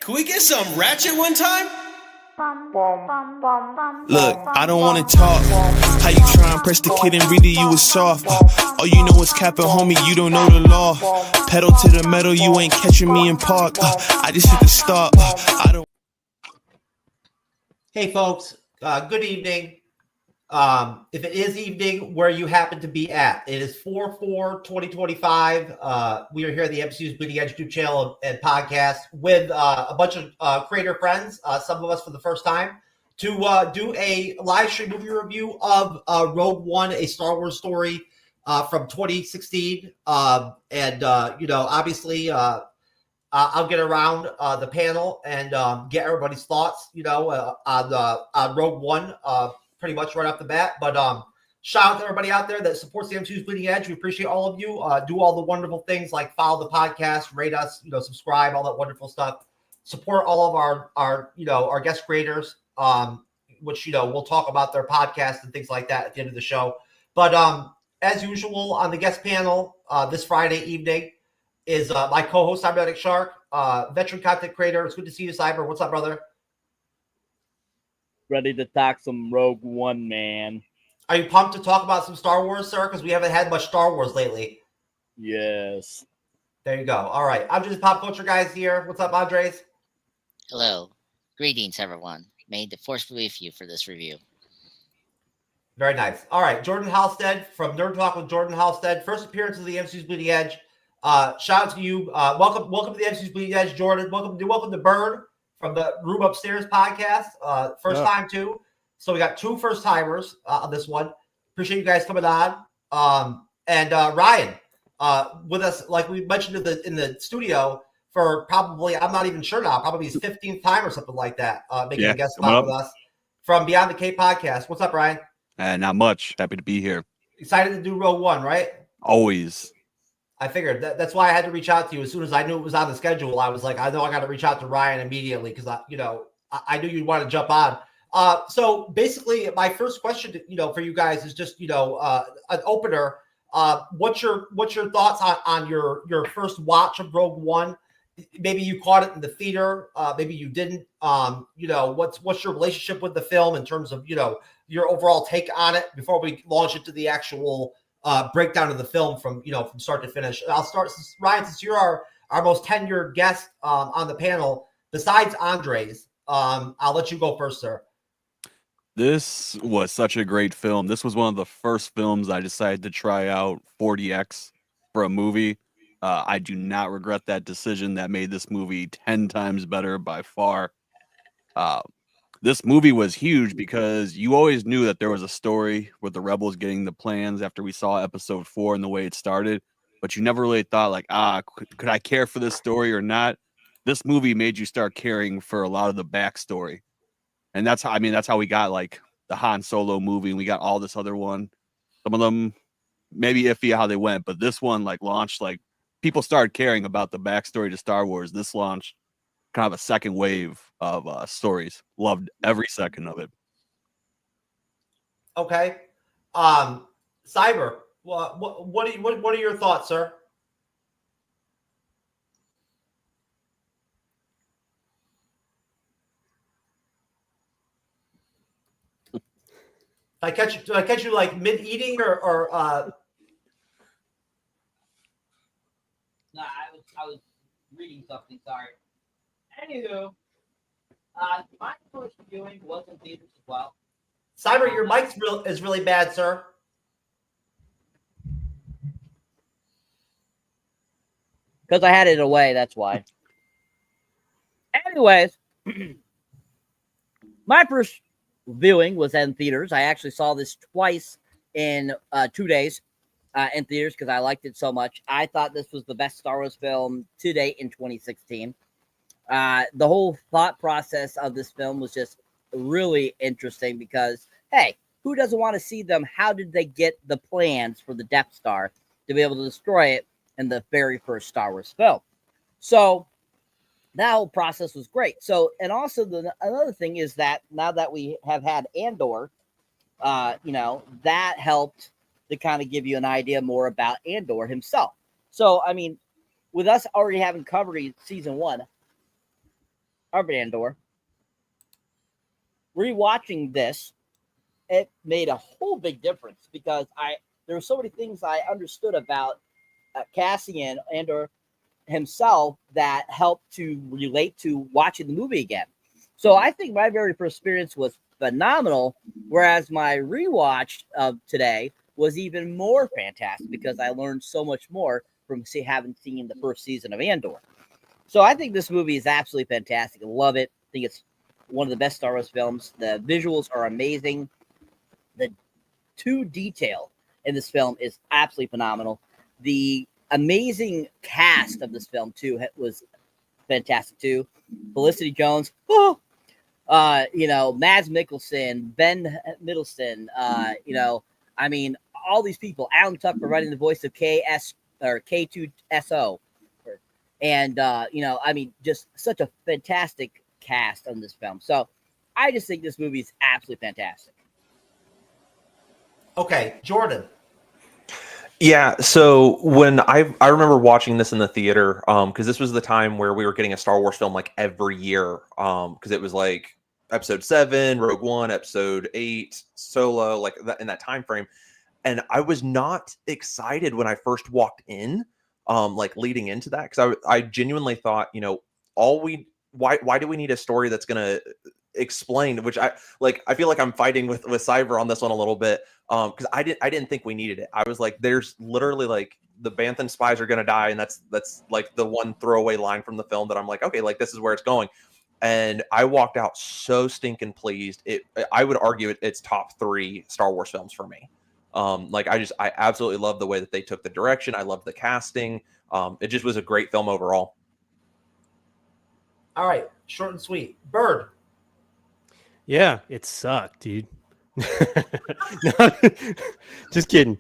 Could we get some ratchet one time? Look, I don't wanna talk. How you try and press the kid and read it, you was soft. All you know is capping, homie, you don't know the law. Pedal to the metal, you ain't catching me in park. I just hit the stop. I don't. Hey folks, good evening. If it is evening where you happen to be at, it is 4/4/2025. We are here at the MCU'S Bleeding Edge YouTube channel and podcast with a bunch of creator friends, some of us for the first time, to do a live stream movie review of Rogue One, a Star Wars story from 2016. Obviously, I'll get around the panel and get everybody's thoughts, on Rogue One. Pretty much right off the bat, but shout out to everybody out there that supports the MCU'S Bleeding Edge. We appreciate all of you. Do all the wonderful things like follow the podcast, rate us, subscribe, all that wonderful stuff. Support all of our guest creators, which we'll talk about their podcast and things like that at the end of the show. But as usual, on the guest panel this Friday evening is my co-host Cyberneticshark, veteran content creator. It's good to see you, Cyber. What's up, brother? Ready to talk some Rogue One, man. Are you pumped to talk about some Star Wars, sir? Because we haven't had much Star Wars lately. Yes. There you go. All right. I'm just Pop Culture Guys here. What's up, Andres? Hello. Greetings, everyone. May the Force be with you for this review. Very nice. All right. Jordan Halstead from Nerd Talk with Jordan Halstead. First appearance of the MCU'S Bleeding Edge. Shout out to you. Welcome to the MCU'S Bleeding Edge, Jordan. Welcome to Bird from the Room Upstairs podcast. First time, too. So we got two first-timers on this one. Appreciate you guys coming on. And Ryan with us, like we mentioned in the studio, for probably, I'm not even sure now, probably his 15th time or something like that, making a guest spot with us from Beyond the Cape podcast. What's up, Ryan? Not much. Happy to be here. Excited to do Rogue One, right? Always. I figured that's why I had to reach out to you as soon as I knew it was on the schedule. I was like, I know I got to reach out to Ryan immediately because I knew you'd want to jump on. So basically, my first question, for you guys is just, an opener. What's your thoughts on your first watch of Rogue One? Maybe you caught it in the theater, maybe you didn't. What's your relationship with the film in terms of your overall take on it before we launch into the actual breakdown of the film from start to finish. I'll start, Ryan, since you're our most tenured guest on the panel, besides Andres. I'll let you go first, sir. This was such a great film. This was one of the first films I decided to try out 40X for a movie. I do not regret that decision. That made this movie 10 times better by far. This movie was huge because you always knew that there was a story with the rebels getting the plans after we saw episode 4 and the way it started, but you never really thought like, could I care for this story or not? This movie made you start caring for a lot of the backstory. And that's how we got like the Han Solo movie and we got all this other one. Some of them maybe iffy how they went, but this one like launched, like people started caring about the backstory to Star Wars. This launched kind of a second wave of stories. Loved every second of it. Okay. Cyber, what are your thoughts, sir? Did I catch you like mid-eating or No, I was reading something, sorry. Anywho, my first viewing was in theaters as well. Cyber, your mic is really bad, sir. Because I had it away, that's why. Anyways, my first viewing was in theaters. I actually saw this twice in 2 days in theaters because I liked it so much. I thought this was the best Star Wars film to date in 2016. The whole thought process of this film was just really interesting because, hey, who doesn't want to see them? How did they get the plans for the Death Star to be able to destroy it in the very first Star Wars film? So that whole process was great. So, and also another thing is that now that we have had Andor, that helped to kind of give you an idea more about Andor himself. So, I mean, with us already having covered season 1, of Andor. Rewatching this, it made a whole big difference because there were so many things I understood about Cassian Andor himself that helped to relate to watching the movie again. So I think my very first experience was phenomenal, whereas my rewatch of today was even more fantastic because I learned so much more from having seen the first season of Andor. So I think this movie is absolutely fantastic. I love it. I think it's one of the best Star Wars films. The visuals are amazing. The detail in this film is absolutely phenomenal. The amazing cast of this film too was fantastic too. Felicity Jones, Mads Mikkelsen, Ben Mendelsohn, I mean, all these people. Alan Tudyk providing the voice of K2SO, and just such a fantastic cast on this film. So I just think this movie is absolutely fantastic. Okay, Jordan. Yeah, so when I remember watching this in the theater, because this was the time where we were getting a Star Wars film like every year, because it was like Episode 7, Rogue One, Episode 8, Solo, like that in that time frame, and I was not excited when I first walked in, like leading into that, because I genuinely thought, why do we need a story that's gonna explain, which I feel like I'm fighting with Cyber on this one a little bit, because I didn't think we needed it. I was like, there's literally like the Banthan spies are gonna die, and that's like the one throwaway line from the film that I'm like, okay, like this is where it's going. And I walked out so stinking pleased. I would argue it's top 3 Star Wars films for me. I absolutely love the way that they took the direction. I love the casting. It just was a great film overall. All right, short and sweet. Bird. Yeah, it sucked, dude. No, just kidding.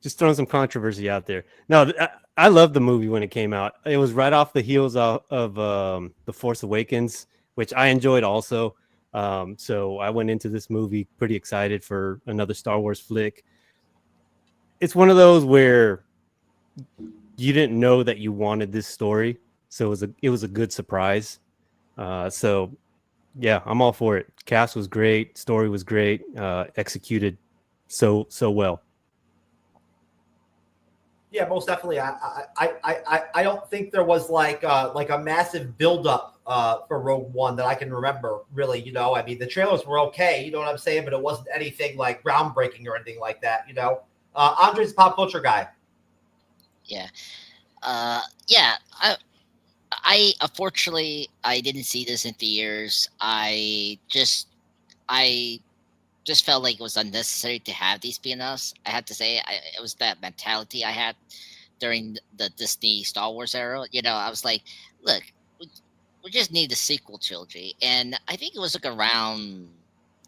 Just throwing some controversy out there. No, I loved the movie when it came out. It was right off the heels of The Force Awakens, which I enjoyed also. So I went into this movie pretty excited for another Star Wars flick. It's one of those where you didn't know that you wanted this story, so it was a good surprise. So yeah, I'm all for it. Cast was great, story was great, executed so well. Yeah, most definitely. I don't think there was like a massive buildup for Rogue One that I can remember. Really, I mean, the trailers were okay. You know what I'm saying? But it wasn't anything like groundbreaking or anything like that. Andre's a pop culture guy. Yeah. Yeah. I unfortunately I didn't see this in theaters. I just felt like it was unnecessary to have these spin-offs. I have to say, it was that mentality I had during the Disney Star Wars era. I was like, look, we just need the sequel trilogy. And I think it was like around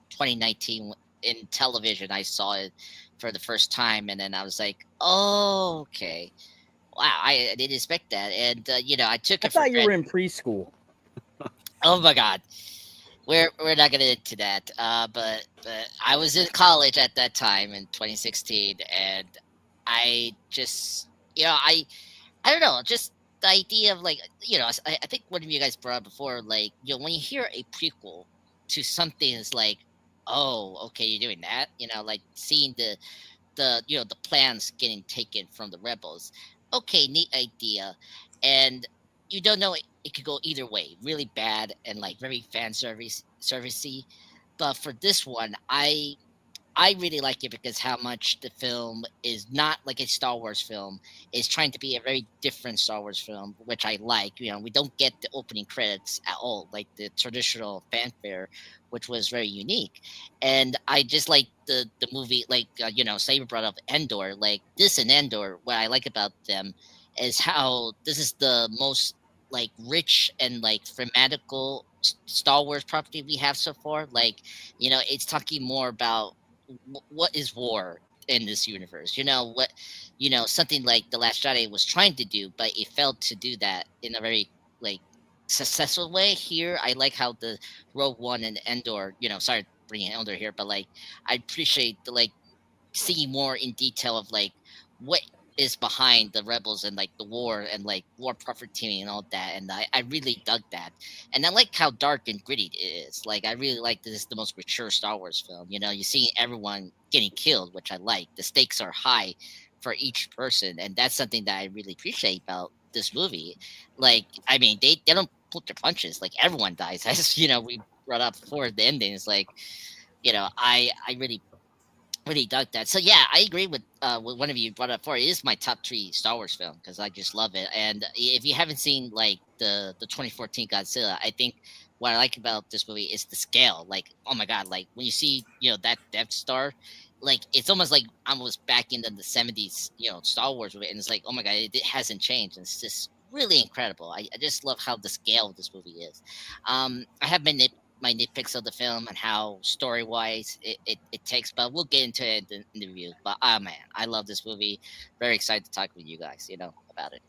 2019 in television, I saw it for the first time. And then I was like, oh, okay. Wow, I didn't expect that. And, I took it. I thought you were in preschool. Oh, my God. We're not gonna get into that, but I was in college at that time in 2016, and I just I don't know, just the idea of like I think one of you guys brought up before, like when you hear a prequel to something is like, oh, okay, you're doing that, like seeing the the plans getting taken from the rebels. Okay, neat idea, and you don't know it could go either way, really bad and like very fan servicey. But for this one, I really like it because how much the film is not like a Star Wars film. It's trying to be a very different Star Wars film, which I like. We don't get the opening credits at all, like the traditional fanfare, which was very unique. And I just like the movie, like Saber brought up Endor. Like this and Endor, what I like about them is how this is the most like rich and like thematical Star Wars property we have so far. Like, it's talking more about what is war in this universe. Something like The Last Jedi was trying to do, but it failed to do that in a very like successful way. Here, I like how the Rogue One and Endor. Sorry bringing Endor here, but like I appreciate the like seeing more in detail of like what is behind the rebels and like the war and like war property and all that, and I really dug that. And I like how dark and gritty it is. Like I really like this is the most mature Star Wars film. You know, you see everyone getting killed, which I like. The stakes are high for each person, and that's something that I really appreciate about this movie. Like, I mean, they don't pull their punches. Like everyone dies. As you know, we brought up before the ending is like, you know, I really dug that. So yeah, I agree with what one of you brought up for. It is my top 3 Star Wars film because I just love it. And if you haven't seen like the 2014 Godzilla, I think what I like about this movie is the scale. Like, oh my god, like when you see that Death Star, like it's almost like I was back in the 70s, Star Wars movie, and it's like, oh my god, it hasn't changed. And it's just really incredible. I just love how the scale of this movie is. I have my nitpicks of the film and how story wise it takes, but we'll get into it in the review. But man, I love this movie. Very excited to talk with you guys, about it.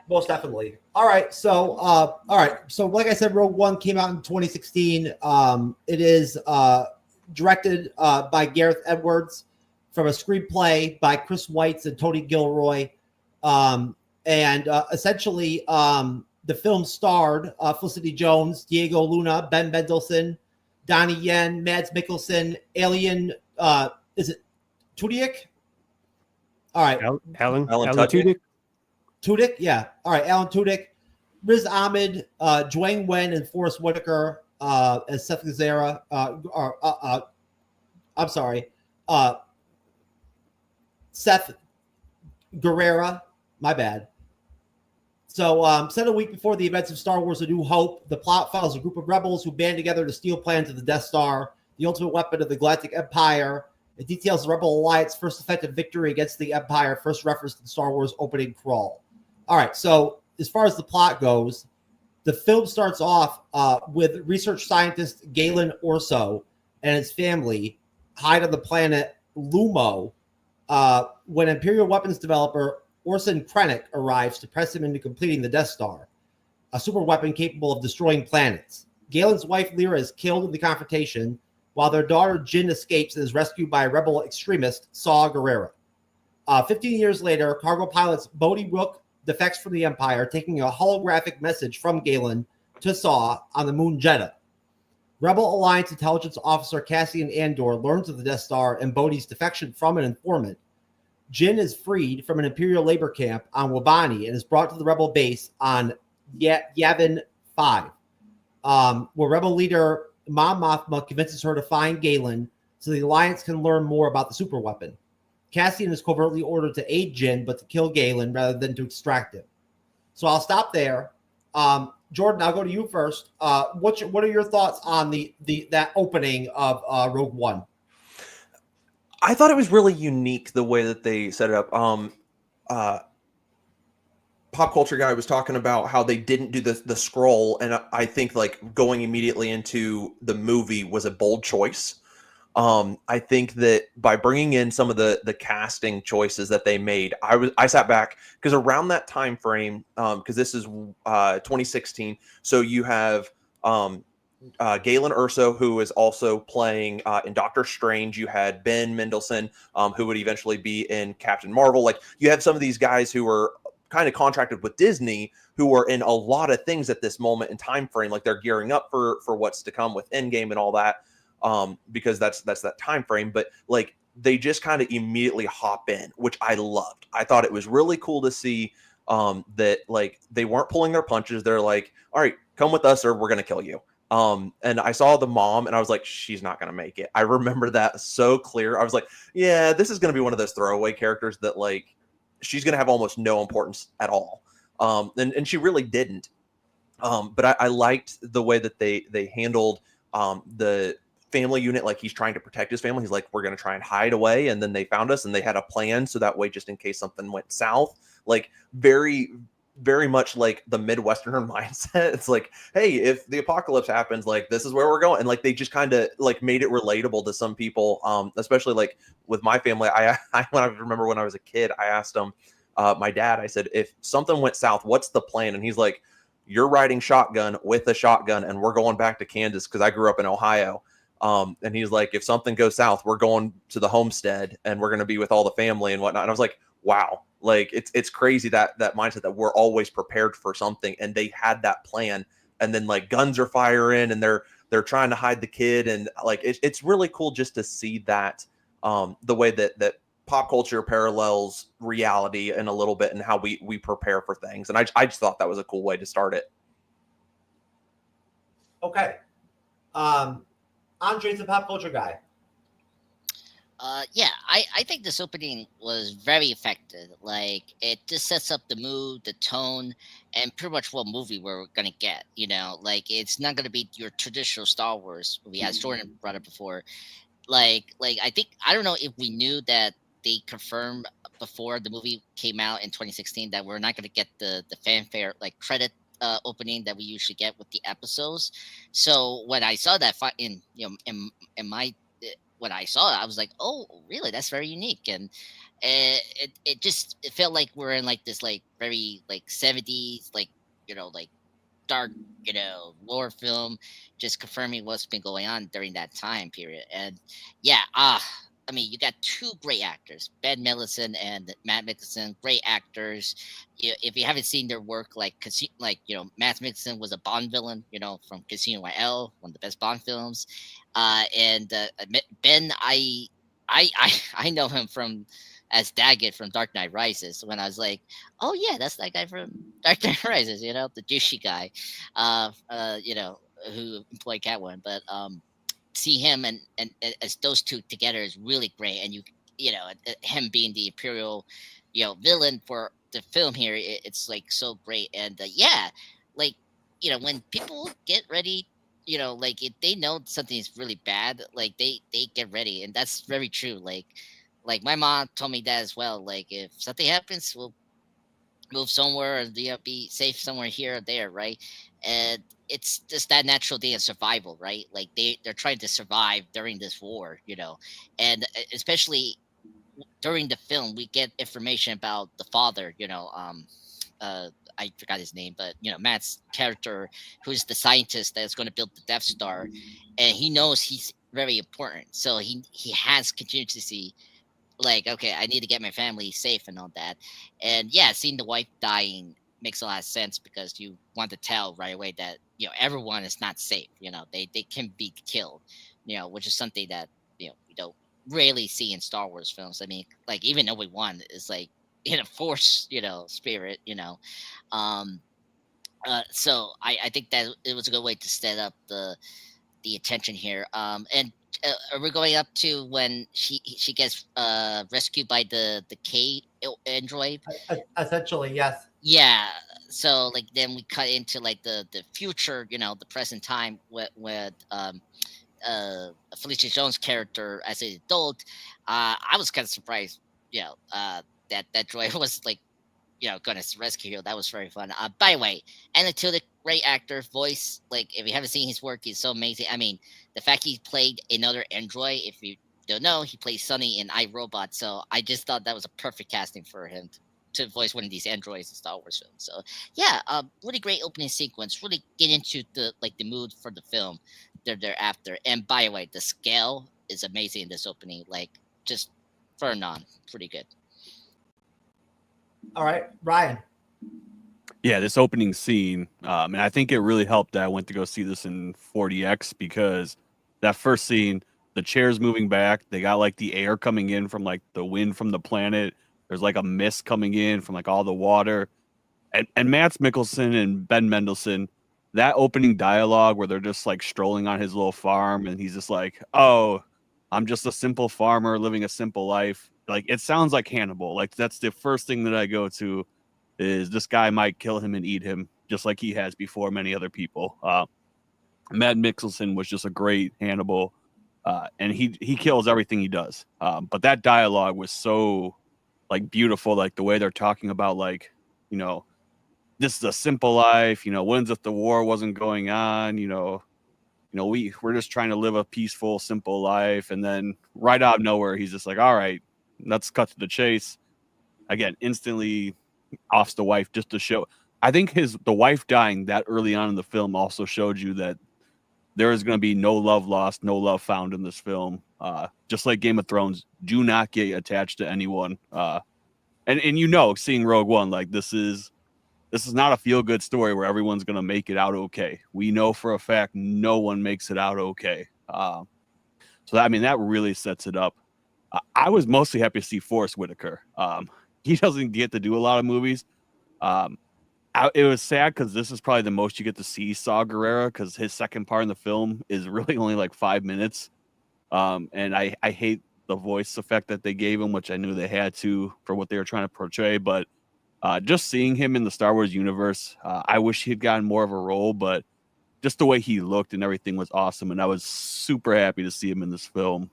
Most definitely. All right. So like I said, Rogue One came out in 2016. It is directed by Gareth Edwards from a screenplay by Chris Weitz and Tony Gilroy. And essentially, the film starred Felicity Jones, Diego Luna, Ben Mendelsohn, Donnie Yen, Mads Mikkelsen, Alien, is it Tudyk? All right. Alan Tudyk. Tudyk, yeah. All right, Alan Tudyk, Riz Ahmed, Dwayne Wen, and Forrest Whitaker as Seth Gazera. I'm sorry. Seth Guerrera. My bad. So, set a week before the events of Star Wars: A New Hope, the plot follows a group of rebels who band together to steal plans of the Death Star, the ultimate weapon of the Galactic Empire. It details the Rebel Alliance's first effective victory against the Empire, first referenced in Star Wars opening crawl. All right, so as far as the plot goes, the film starts off with research scientist Galen Orso and his family hide on the planet Lumo when Imperial weapons developer Orson Krennic arrives to press him into completing the Death Star, a super weapon capable of destroying planets. Galen's wife Lyra is killed in the confrontation, while their daughter Jin escapes and is rescued by a rebel extremist, Saw Gerrera. 15 years later, cargo pilots Bodhi Rook defects from the Empire, taking a holographic message from Galen to Saw on the moon Jeddah. Rebel Alliance intelligence officer Cassian Andor learns of the Death Star and Bodhi's defection from an informant. Jin is freed from an Imperial labor camp on Wabani and is brought to the Rebel base on Yavin 5, where Rebel leader Mon Mothma convinces her to find Galen so the Alliance can learn more about the superweapon. Cassian is covertly ordered to aid Jin, but to kill Galen rather than to extract him. So I'll stop there. Jordan, I'll go to you first. What are your thoughts on that opening of Rogue One? I thought it was really unique the way that they set it up. Pop Culture Guy was talking about how they didn't do the scroll, and I think like going immediately into the movie was a bold choice. I think that by bringing in some of the casting choices that they made, I sat back because around that time frame, because this is 2016, so you have Galen Erso, who is also playing in Doctor Strange. You had Ben Mendelsohn, who would eventually be in Captain Marvel. Like you have some of these guys who were kind of contracted with Disney, who are in a lot of things at this moment in time frame. Like they're gearing up for what's to come with Endgame and all that, because that's that time frame. But like they just kind of immediately hop in, which I loved. I thought it was really cool to see that like they weren't pulling their punches. They're like, all right, come with us or we're gonna kill you. And I saw the mom and I was like, she's not going to make it. I remember that so clear. I was like, yeah, this is going to be one of those throwaway characters that like, she's going to have almost no importance at all. And she really didn't. But I liked the way that they handled, the family unit. Like he's trying to protect his family. He's like, we're going to try and hide away. And then they found us and they had a plan. So that way, just in case something went south, like very much like the Midwesterner mindset. It's like, hey, if the apocalypse happens, like this is where we're going. And like they just kind of like made it relatable to some people, especially like with my family. I remember when I was a kid, I asked him, my dad, I said, if something went south, what's the plan? And he's like, you're riding shotgun with a shotgun and we're going back to Kansas because I grew up in Ohio. And he's like, if something goes south, we're going to the homestead and we're going to be with all the family and whatnot. And I was like, wow, like it's crazy that mindset that we're always prepared for something. And they had that plan, and then like guns are firing and they're trying to hide the kid. And like, it's really cool just to see that, the way that pop culture parallels reality in a little bit and how we prepare for things. And I just thought that was a cool way to start it. Okay. Andre's a pop culture guy. Yeah, I think this opening was very effective. Like, it just sets up the mood, the tone, and pretty much what movie we're gonna get. You know, like, it's not gonna be your traditional Star Wars movie, as Jordan brought up before. Like I think, I don't know if we knew that they confirmed before the movie came out in 2016 that we're not gonna get the fanfare like credit opening that we usually get with the episodes. So when I saw that in in my when I saw it, I was like, oh, really? That's very unique. And it felt like we're in like this like very like 70s like like dark lore film, just confirming what's been going on during that time period. And yeah, I mean, you got two great actors, Ben Mendelsohn and Matt Mikkelsen, great actors. If you haven't seen their work, like Matt Mikkelsen was a Bond villain, from Casino Royale, one of the best Bond films. And Ben, I know him from as Daggett from Dark Knight Rises. When I was like, oh yeah, that's that guy from Dark Knight Rises, the douchey guy, who employed Catwoman. But see him and as those two together is really great. And him being the Imperial villain for the film here, it's like so great. And yeah, like when people get ready, like if they know something is really bad, like they get ready. And that's very true. Like my mom told me that as well. Like if something happens, we'll move somewhere or be safe somewhere here or there, right? And it's just that natural day of survival, right? Like they're trying to survive during this war, and especially during the film, we get information about the father, I forgot his name, but Matt's character, who's the scientist that's going to build the Death Star, and he knows he's very important, so he has contingency. Like, okay, I need to get my family safe and all that. And yeah, seeing the wife dying makes a lot of sense because you want to tell right away that everyone is not safe. They can be killed, which is something that we don't rarely see in Star Wars films. I mean, like even Obi-Wan is like in a force spirit. So I think that it was a good way to set up the attention here. And are we going up to when she gets rescued by the K android? Essentially, yes. Yeah. So like then we cut into like the future, the present time with Felicity Jones' character as an adult. I was kind of surprised, that droid was like gonna rescue her. That was very fun. By the way, Alan Tudyk, great actor, voice. Like if you haven't seen his work, he's so amazing. I mean, the fact he played another android, if you don't know, he plays Sonny in iRobot. So I just thought that was a perfect casting for him to voice one of these androids in Star Wars films. So yeah, really great opening sequence. Really get into the mood for the film thereafter. And by the way, the scale is amazing in this opening. Like just burn on, pretty good. All right, Ryan. Yeah, this opening scene, and I think it really helped that I went to go see this in 40X because that first scene, the chair's moving back. They got like the air coming in from like the wind from the planet. There's like a mist coming in from like all the water. And Matt Mikkelsen and Ben Mendelsohn, that opening dialogue where they're just like strolling on his little farm and he's just like, oh, I'm just a simple farmer living a simple life. Like it sounds like Hannibal. Like that's the first thing that I go to is this guy might kill him and eat him just like he has before many other people. Matt Mikkelsen was just a great Hannibal, and he kills everything he does. But that dialogue was so like beautiful, like the way they're talking about like, this is a simple life, when's if the war wasn't going on, we're just trying to live a peaceful, simple life. And then right out of nowhere, he's just like, all right, let's cut to the chase. Again, instantly offs the wife just to show. I think the wife dying that early on in the film also showed you that there is going to be no love lost, no love found in this film. Just like Game of Thrones, do not get attached to anyone. And you know, seeing Rogue One, like this is not a feel good story where everyone's going to make it out okay. We know for a fact no one makes it out okay. So I mean, that really sets it up. I was mostly happy to see Forrest Whitaker. He doesn't get to do a lot of movies. It was sad because this is probably the most you get to see Saw Gerrera, because his second part in the film is really only like 5 minutes. And I hate the voice effect that they gave him, which I knew they had to for what they were trying to portray. But just seeing him in the Star Wars universe, I wish he had gotten more of a role, but just the way he looked and everything was awesome. And I was super happy to see him in this film.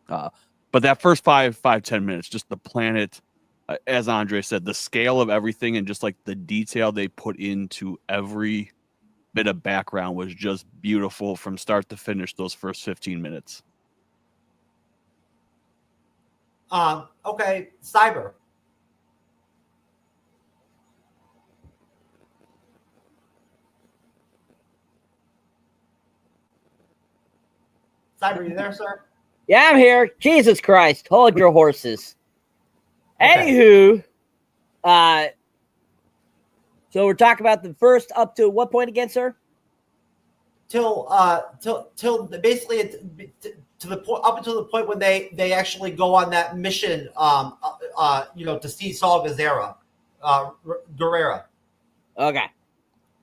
But that first 10 minutes, just the planet, as Andre said, the scale of everything and just like the detail they put into every bit of background was just beautiful from start to finish, those first 15 minutes. Okay, Cyber. Cyber, you there, sir? Yeah, I'm here. Jesus Christ. Hold your horses. Okay. Anywho, so we're talking about the first up to what point again, sir? Till basically to the point, up until the point when they actually go on that mission, to see Saw Gerrera. Okay.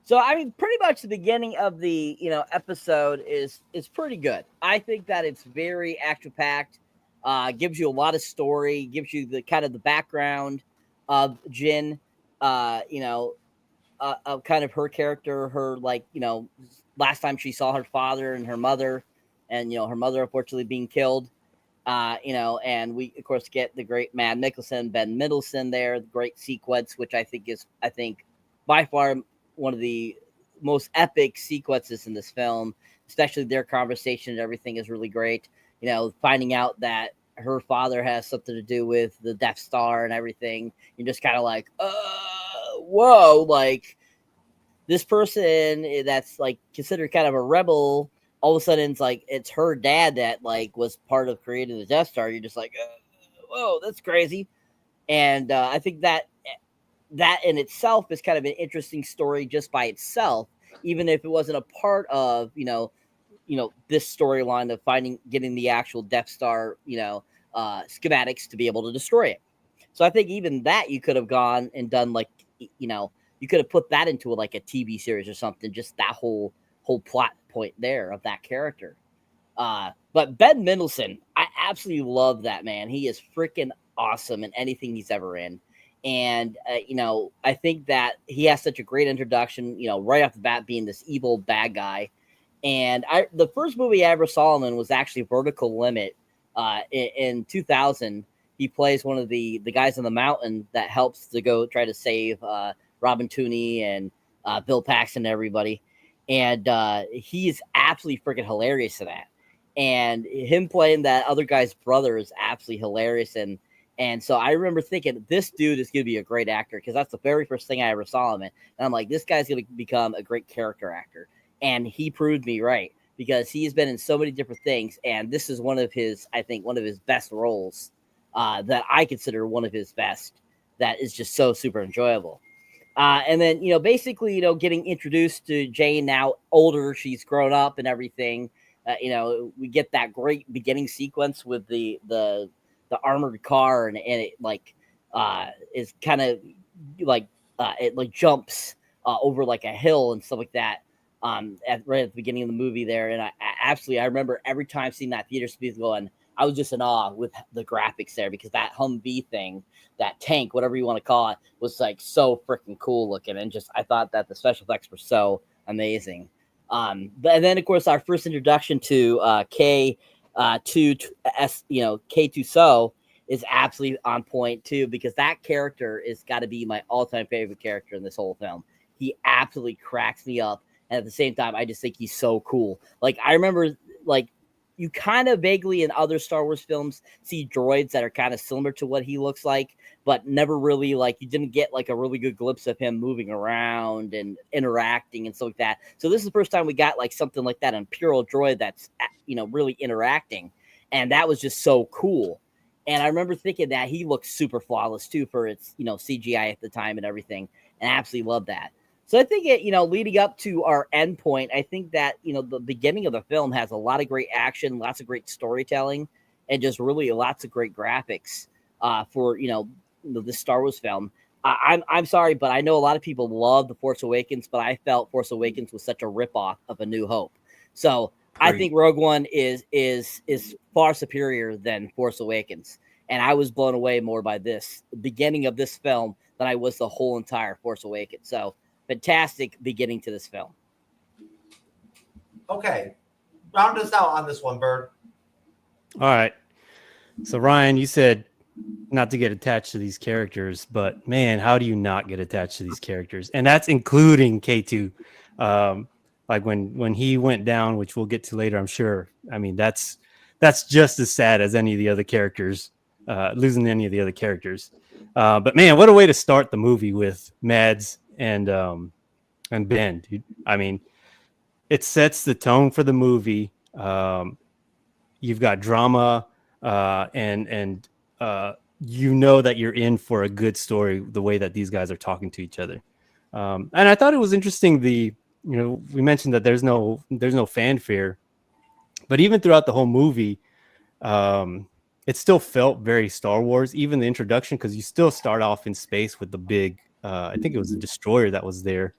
So I mean, pretty much the beginning of the episode is pretty good. I think that it's very action packed. Gives you a lot of story. Gives you the kind of the background of Jin. Of kind of her character. Her last time she saw her father and her mother, and her mother unfortunately being killed. And we of course get the great Mads Mikkelsen, Ben Mendelsohn there. The great sequence, which I think by far one of the most epic sequences in this film, especially their conversation and everything is really great. Finding out that her father has something to do with the Death Star and everything. You're just kind of like, whoa, like this person that's like considered kind of a rebel, all of a sudden it's like, it's her dad that like was part of creating the Death Star. You're just like, whoa, that's crazy. And I think that in itself is kind of an interesting story just by itself, even if it wasn't a part of, this storyline of getting the actual Death Star, schematics to be able to destroy it. So I think even that you could have gone and done you could have put that into a TV series or something, just that whole plot point there of that character. But Ben Mendelsohn, I absolutely love that man. He is freaking awesome in anything he's ever in. And, I think that he has such a great introduction, right off the bat being this evil bad guy. And the first movie I ever saw him in was actually Vertical Limit. In 2000, he plays one of the guys on the mountain that helps to go try to save Robin Tooney and Bill Paxton and everybody. And he is absolutely freaking hilarious in that. And him playing that other guy's brother is absolutely hilarious. And so I remember thinking, this dude is going to be a great actor, because that's the very first thing I ever saw him in. And I'm like, this guy's going to become a great character actor. And he proved me right, because he's been in so many different things. And this is one of his best roles that I consider one of his best, that is just so super enjoyable. And then, basically, getting introduced to Jane now older, she's grown up and everything. We get that great beginning sequence with the armored car, and it is kind of it jumps over like a hill and stuff like that right at the beginning of the movie there. And I remember every time seeing that theater space going, I was just in awe with the graphics there, because that Humvee thing, that tank, whatever you want to call it, was like so freaking cool looking. And just, I thought that the special effects were so amazing. And then of course our first introduction to K2 So is absolutely on point too, because that character is got to be my all-time favorite character in this whole film. He absolutely cracks me up, and at the same time I just think he's so cool. Like, I remember you kind of vaguely in other Star Wars films see droids that are kind of similar to what he looks like, but never really like you didn't get like a really good glimpse of him moving around and interacting and stuff like that. So this is the first time we got like something like that, an Imperial droid that's, you know, really interacting. And that was just so cool. And I remember thinking that he looked super flawless too for its, you know, CGI at the time and everything. And I absolutely loved that. So I think it, you know, leading up to our end point, I think that, you know, the beginning of the film has a lot of great action, lots of great storytelling, and just really lots of great graphics for, you know, this Star Wars film. I'm sorry, but I know a lot of people love The Force Awakens, but I felt Force Awakens was such a ripoff of A New Hope. So I think Rogue One is far superior than Force Awakens. And I was blown away more by the beginning of this film than I was the whole entire Force Awakens. So fantastic beginning to this film. Okay. Round us out on this one, Bird. All right. So Ryan, you said not to get attached to these characters, but man, how do you not get attached to these characters? And that's including K2. Like when he went down, which we'll get to later, I'm sure. I mean, that's just as sad as any of the other characters, losing any of the other characters. But man, what a way to start the movie with Mads and Ben, dude. I mean, it sets the tone for the movie. You've got drama, and you know that you're in for a good story. The way that these guys are talking to each other, and I thought it was interesting. We mentioned that there's no fanfare, but even throughout the whole movie, it still felt very Star Wars. Even the introduction, because you still start off in space with the big. I think it was a destroyer that was there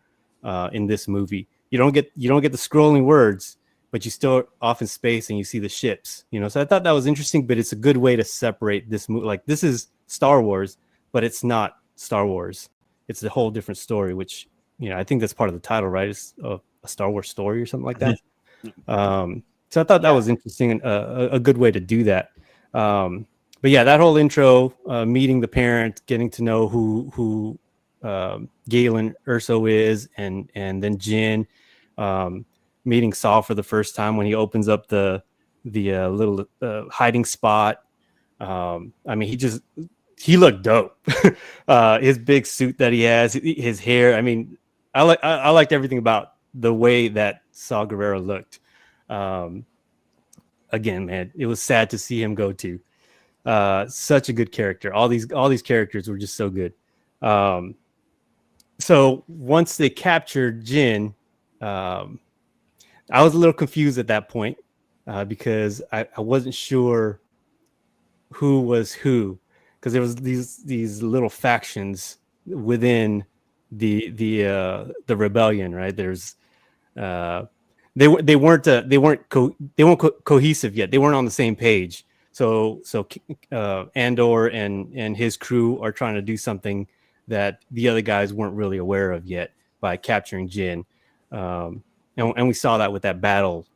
in this movie. You don't get the scrolling words, but you still off in space and you see the ships. You know, so I thought that was interesting. But it's a good way to separate this movie. Like this is Star Wars, but it's not Star Wars. It's a whole different story. Which I think that's part of the title, right? It's a Star Wars story or something like that. So I thought that was interesting and a good way to do that. But yeah, that whole intro, meeting the parent, getting to know who Galen Erso is, and then Jin, meeting Saw for the first time when he opens up the little hiding spot. I mean, he looked dope. His big suit that he has, his hair. I mean, I liked everything about the way that Saw Gerrera looked. Again, man, it was sad to see him go to. Such a good character. All these characters were just so good. So once they captured Jin, I was a little confused at that point because I wasn't sure who was who, because there was these little factions within the rebellion, right? There's they weren't cohesive yet. They weren't on the same page. So Andor and his crew are trying to do something that the other guys weren't really aware of yet by capturing Jin. And we saw that with that battle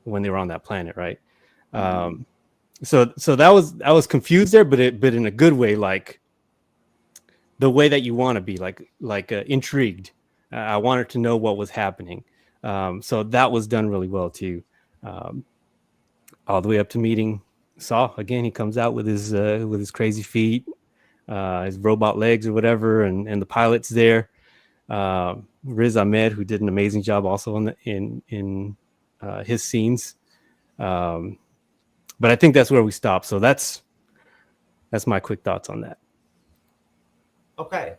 when they were on that planet, right? So I was confused there, but in a good way, like the way that you want to be, like intrigued. I wanted to know what was happening. So that was done really well too. All the way up to meeting Saw again. He comes out with his crazy feet, his robot legs or whatever, and the pilot's there. Riz Ahmed, who did an amazing job also in his scenes. But I think that's where we stop. So that's my quick thoughts on that. Okay.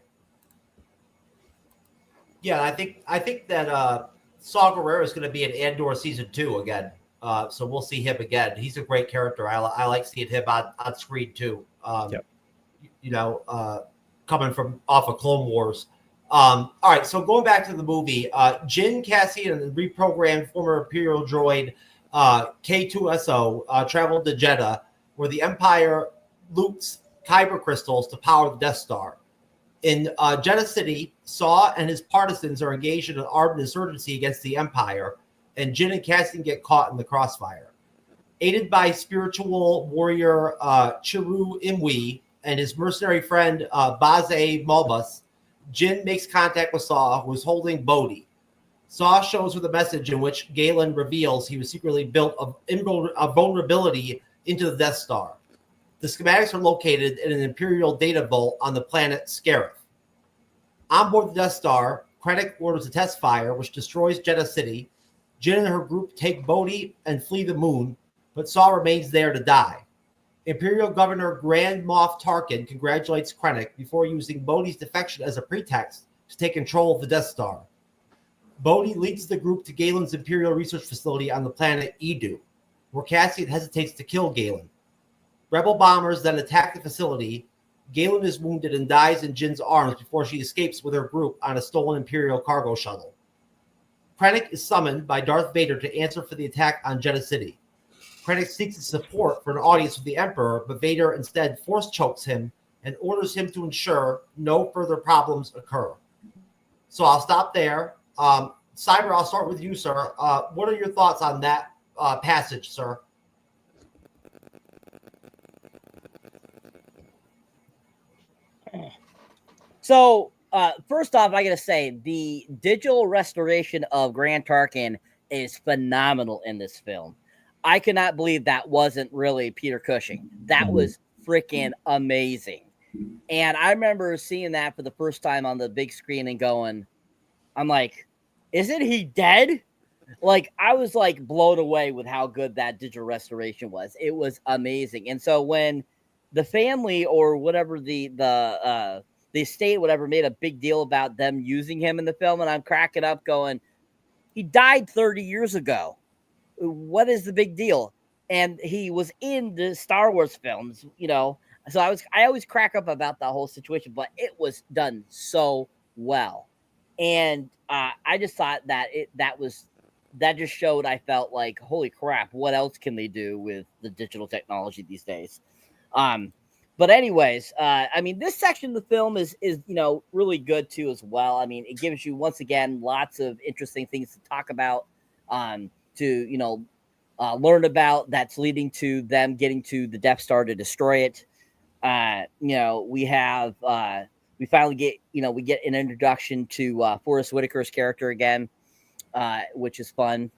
Yeah, I think that Saw Gerrera is going to be in Andor season 2 again. So we'll see him again. He's a great character. I like seeing him on screen too. Coming from off of Clone Wars. All right, so going back to the movie, Jin, Cassian, and the reprogrammed former Imperial droid K2SO traveled to Jeddah, where the Empire loots kyber crystals to power the Death Star. In Jeddah City, Saw and his partisans are engaged in an armed insurgency against the Empire, and Jin and Cassian get caught in the crossfire. Aided by spiritual warrior Chiru Imwi and his mercenary friend Baze Malbus, Jin makes contact with Saw, who is holding Bodhi. Saw shows with a message in which Galen reveals he was secretly built a vulnerability into the Death Star. The schematics are located in an Imperial data vault on the planet Scarif. On board the Death Star, Krennic orders a test fire, which destroys Jeddah City. Jyn and her group take Bodhi and flee the moon, but Saw remains there to die. Imperial Governor Grand Moff Tarkin congratulates Krennic before using Bodhi's defection as a pretext to take control of the Death Star. Bodhi leads the group to Galen's Imperial research facility on the planet Edu, where Cassian hesitates to kill Galen. Rebel bombers then attack the facility. Galen is wounded and dies in Jin's arms before she escapes with her group on a stolen Imperial cargo shuttle. Krennic is summoned by Darth Vader to answer for the attack on Jeddah City. Krennic seeks support for an audience with the Emperor, but Vader instead force chokes him and orders him to ensure no further problems occur. So I'll stop there. Cyber, I'll start with you, sir. What are your thoughts on that passage, sir? So, first off, I gotta say the digital restoration of Grand Tarkin is phenomenal in this film. I cannot believe that wasn't really Peter Cushing. That was freaking amazing. And I remember seeing that for the first time on the big screen and going, I'm like, isn't he dead? Like, I was like blown away with how good that digital restoration was. It was amazing. And so when the family or whatever the estate, whatever, made a big deal about them using him in the film, and I'm cracking up going, he died 30 years ago. What is the big deal? And he was in the Star Wars films, you know. So I always crack up about the whole situation, but it was done so well. And I just thought that that just showed, I felt like, holy crap, what else can they do with the digital technology these days? But anyways, I mean, this section of the film is really good too as well. I mean, it gives you, once again, lots of interesting things to talk about, to learn about, that's leading to them getting to the Death Star to destroy it. We finally get, we get an introduction to Forrest Whitaker's character again, which is fun.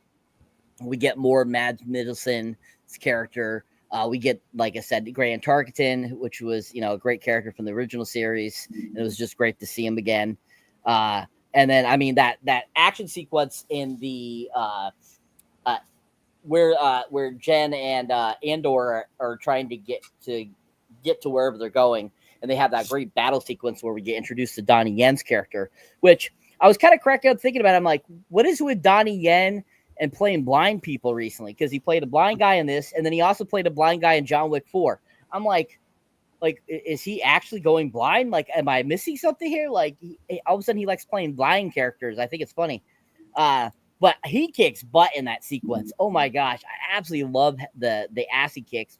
We get more Mads Mikkelsen's character. We get, like I said, Grand Tarkin, which was, a great character from the original series. And it was just great to see him again. And then, I mean, that action sequence in the where Jen and Andor are trying to get to wherever they're going, and they have that great battle sequence where we get introduced to Donnie Yen's character, which I was kind of cracking up thinking about. I'm like, what is with Donnie Yen and playing blind people recently? Because he played a blind guy in this, and then he also played a blind guy in John Wick 4. I'm like, is he actually going blind? Like, am I missing something here? Like, all of a sudden he likes playing blind characters. I think it's funny. But he kicks butt in that sequence. Oh my gosh, I absolutely love the ass he kicks,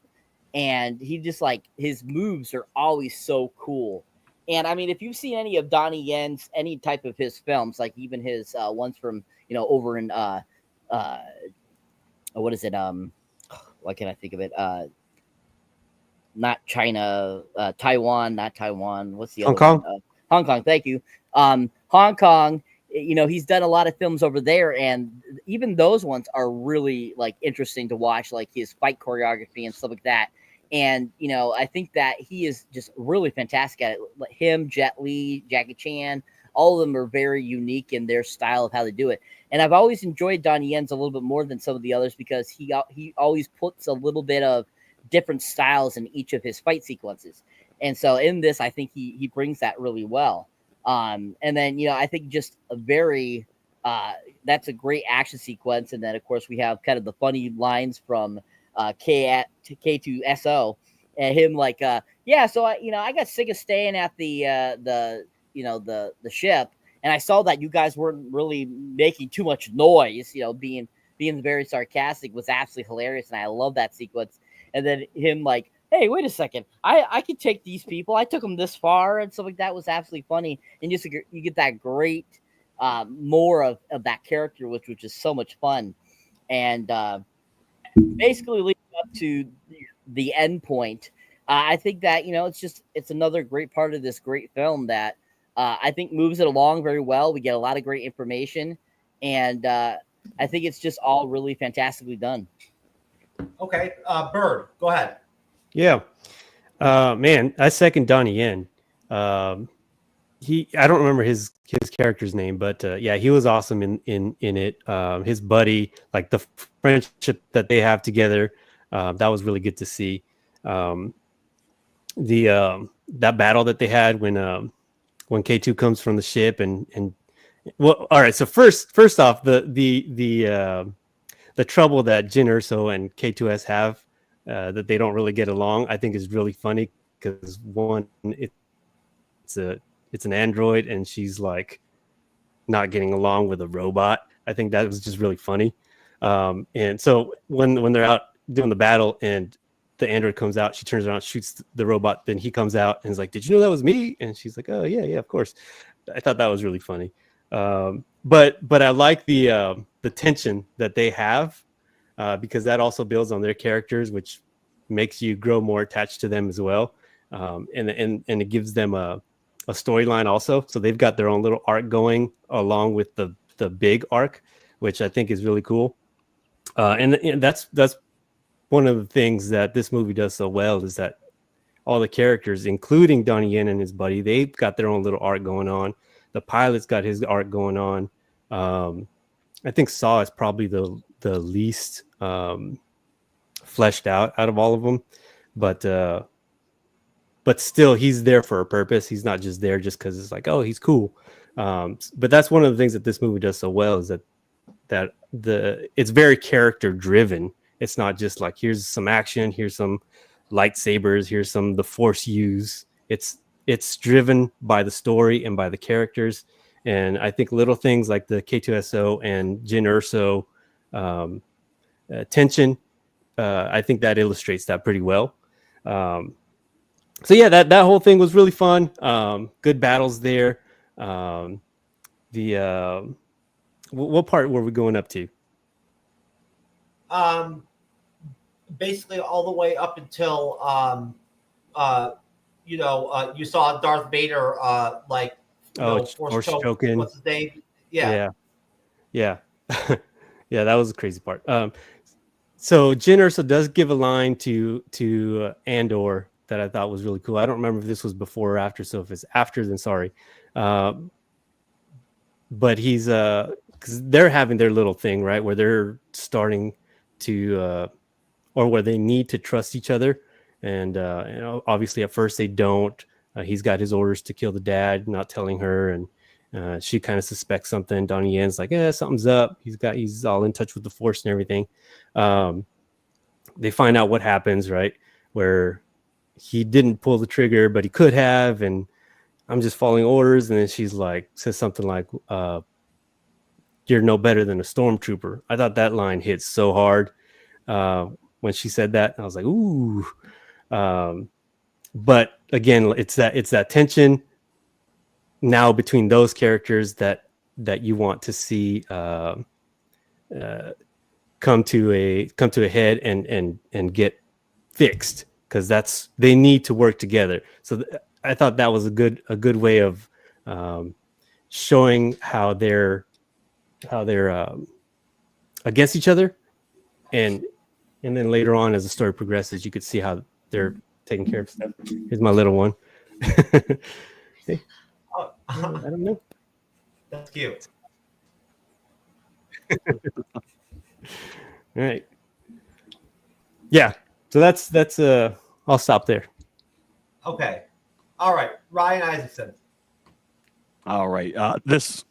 and he just, like, his moves are always so cool. And I mean, if you've seen any of Donnie Yen's, any type of his films, like even his ones from over in what is it? Why can't I think of it? Not China, Taiwan, not Taiwan. What's the Hong other Kong? one? Hong Kong. Thank you. Hong Kong. He's done a lot of films over there, and even those ones are really, like, interesting to watch, like his fight choreography and stuff like that. And I think that he is just really fantastic at it. Like him, Jet Li, Jackie Chan, all of them are very unique in their style of how they do it. And I've always enjoyed Donnie Yen's a little bit more than some of the others because he always puts a little bit of different styles in each of his fight sequences. And so in this, I think he brings that really well. And then, I think just a very, that's a great action sequence. And then, of course, we have kind of the funny lines from K2SO and him like, so I got sick of staying at the ship, and I saw that you guys weren't really making too much noise, being very sarcastic was absolutely hilarious. And I love that sequence. And then him like, hey, wait a second, I could take these people. I took them this far and stuff like that was absolutely funny. And just you get that great more of that character, which is so much fun. And basically leading up to the end point, I think that, it's another great part of this great film that I think moves it along very well. We get a lot of great information. and I think it's just all really fantastically done. Okay, Bird, go ahead. Yeah. Man, I second Donnie Yen. I don't remember his character's name, but yeah, he was awesome in it. His buddy, like the friendship that they have together, that was really good to see. That battle that they had when K2 comes from the ship and well, all right. So first off, the trouble that Jyn Erso and K2S have, that they don't really get along, I think is really funny because one, it's an android and she's like not getting along with a robot. I think that was just really funny. And so when they're out doing the battle and the android comes out, she turns around, shoots the robot, then he comes out and is like, "Did you know that was me?" And she's like, "Oh yeah, of course." I thought that was really funny. But I like the tension that they have, because that also builds on their characters, which makes you grow more attached to them as well. And it gives them a storyline also. So they've got their own little arc going along with the big arc, which I think is really cool. And that's one of the things that this movie does so well, is that all the characters, including Donnie Yen and his buddy, they've got their own little arc going on. The pilot's got his arc going on. I think Saw is probably the least fleshed out of all of them, but still he's there for a purpose. He's not just there just because it's like, oh, he's cool. But that's one of the things that this movie does so well, is that it's very character driven. It's not just like, here's some action, here's some lightsabers, here's some the Force use. It's driven by the story and by the characters. And I think little things like the K2SO and Jyn Erso tension, I think that illustrates that pretty well. So yeah, that whole thing was really fun. Good battles there. What part were we going up to? Basically all the way up until you saw Darth Vader Force choking. What's his name? Yeah. Yeah, that was the crazy part. So Jyn Erso does give a line to Andor that I thought was really cool. I don't remember if this was before or after, so if it's after, then sorry. But he's because they're having their little thing, right, where they're starting to or where they need to trust each other. And obviously at first they don't. He's got his orders to kill the dad, not telling her, and she kind of suspects something. Donnie Yen's like, something's up. He's all in touch with the Force and everything. They find out what happens, right, where he didn't pull the trigger, but he could have, and I'm just following orders. And then she's like, says something like, "You're no better than a stormtrooper." I thought that line hit so hard when she said that. I was like, ooh. But again, it's that tension now between those characters that you want to see come to a head and get fixed, because they need to work together. So I thought that was a good way of showing how they're against each other, and then later on as the story progresses, you could see how they're taking care of stuff. Here's my little one. Hey. I don't know. That's cute. All right. Yeah. So that's I'll stop there. Okay. All right. Ryan Isaacson. All right. This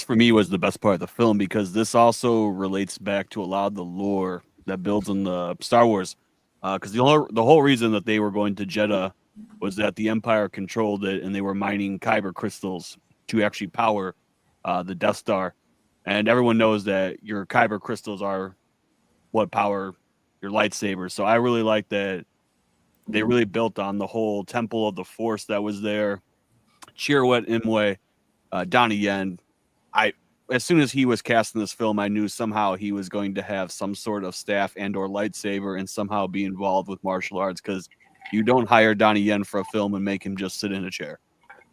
for me was the best part of the film, because this also relates back to a lot of the lore that builds on the Star Wars. Because the whole reason that they were going to Jeddah was that the Empire controlled it, and they were mining kyber crystals to actually power the Death Star. And everyone knows that your kyber crystals are what power your lightsabers. So I really like that they really built on the whole Temple of the Force that was there. Chirrut Imwe, Donnie Yen. As soon as he was cast in this film, I knew somehow he was going to have some sort of staff and or lightsaber and somehow be involved with martial arts, because you don't hire Donnie Yen for a film and make him just sit in a chair.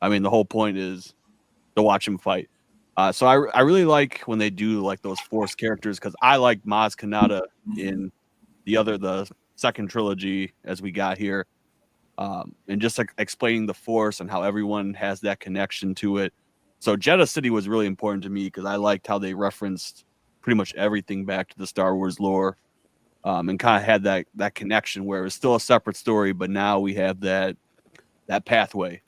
I mean, the whole point is to watch him fight. So I really like when they do like those Force characters, because I like Maz Kanata in the second trilogy as we got here, and just like explaining the Force and how everyone has that connection to it. So Jeddah City was really important to me because I liked how they referenced pretty much everything back to the Star Wars lore, and kind of had that connection where it was still a separate story, but now we have that pathway.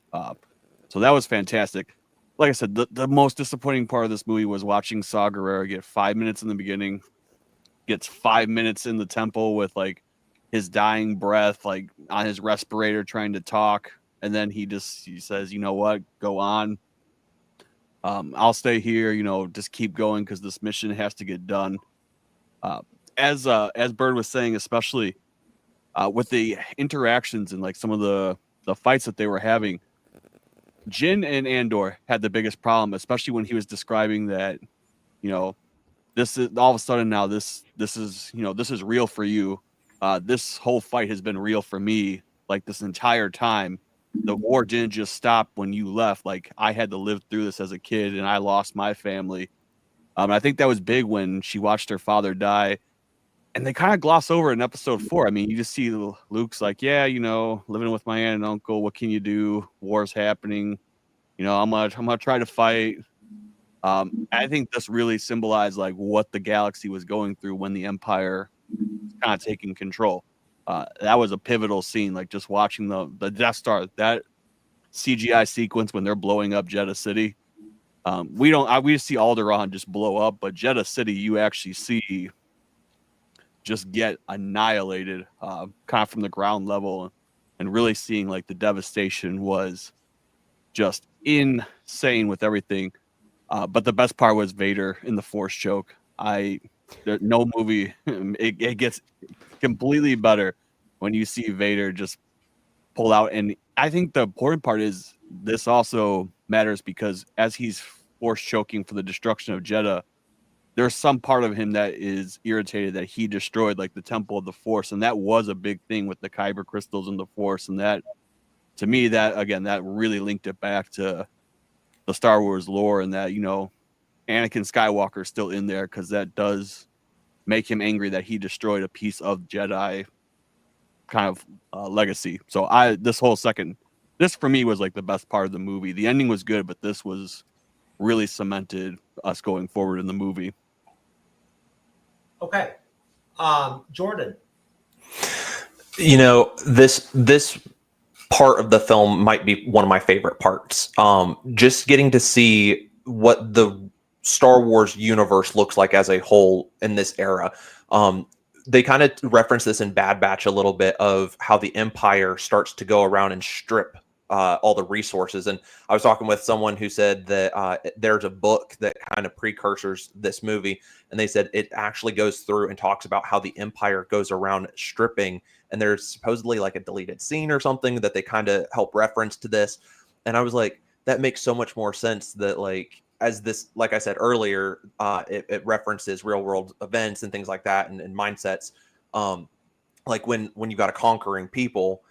So that was fantastic. Like I said, the most disappointing part of this movie was watching Saw Gerrera get 5 minutes in the beginning, gets 5 minutes in the temple with like his dying breath, like on his respirator trying to talk. And then he says, you know what, go on. I'll stay here, just keep going because this mission has to get done. As Bird was saying, especially with the interactions and like some of the fights that they were having, Jin and Andor had the biggest problem, especially when he was describing that, this is all of a sudden now this is real for you. This whole fight has been real for me, like this entire time. The war didn't just stop when you left. Like I had to live through this as a kid, and I lost my family. I think that was big when she watched her father die, and they kind of gloss over in episode 4. I mean, you just see Luke's like, yeah, living with my aunt and uncle. What can you do? War's happening. I'm gonna try to fight. I think this really symbolized like what the galaxy was going through when the Empire was kind of taking control. That was a pivotal scene, like just watching the Death Star, that CGI sequence when they're blowing up Jeddah City. We just see Alderaan just blow up, but Jeddah City, you actually see just get annihilated, kind of from the ground level, and really seeing like the devastation was just insane with everything. But the best part was Vader in the Force choke. No movie, it gets completely better when you see Vader just pull out. And I think the important part is this also matters because as he's Force choking for the destruction of Jeddah, there's some part of him that is irritated that he destroyed like the Temple of the Force. And that was a big thing with the Kyber crystals and the Force. And that, to me, that really linked it back to the Star Wars lore, and that, Anakin Skywalker is still in there because that does make him angry that he destroyed a piece of Jedi kind of legacy. So this for me was like the best part of the movie. The ending was good, but this was really cemented us going forward in the movie. Okay. Jordan. This part of the film might be one of my favorite parts. Just getting to see what the Star Wars universe looks like as a whole in this era. They kind of reference this in Bad Batch a little bit of how the Empire starts to go around and strip all the resources. And I was talking with someone who said that there's a book that kind of precursors this movie, and they said it actually goes through and talks about how the Empire goes around stripping, and there's supposedly like a deleted scene or something that they kind of help reference to this. And I was like, that makes so much more sense that like, as this, like I said earlier, it references real world events and things like that, and mindsets. Like when you got a conquering people,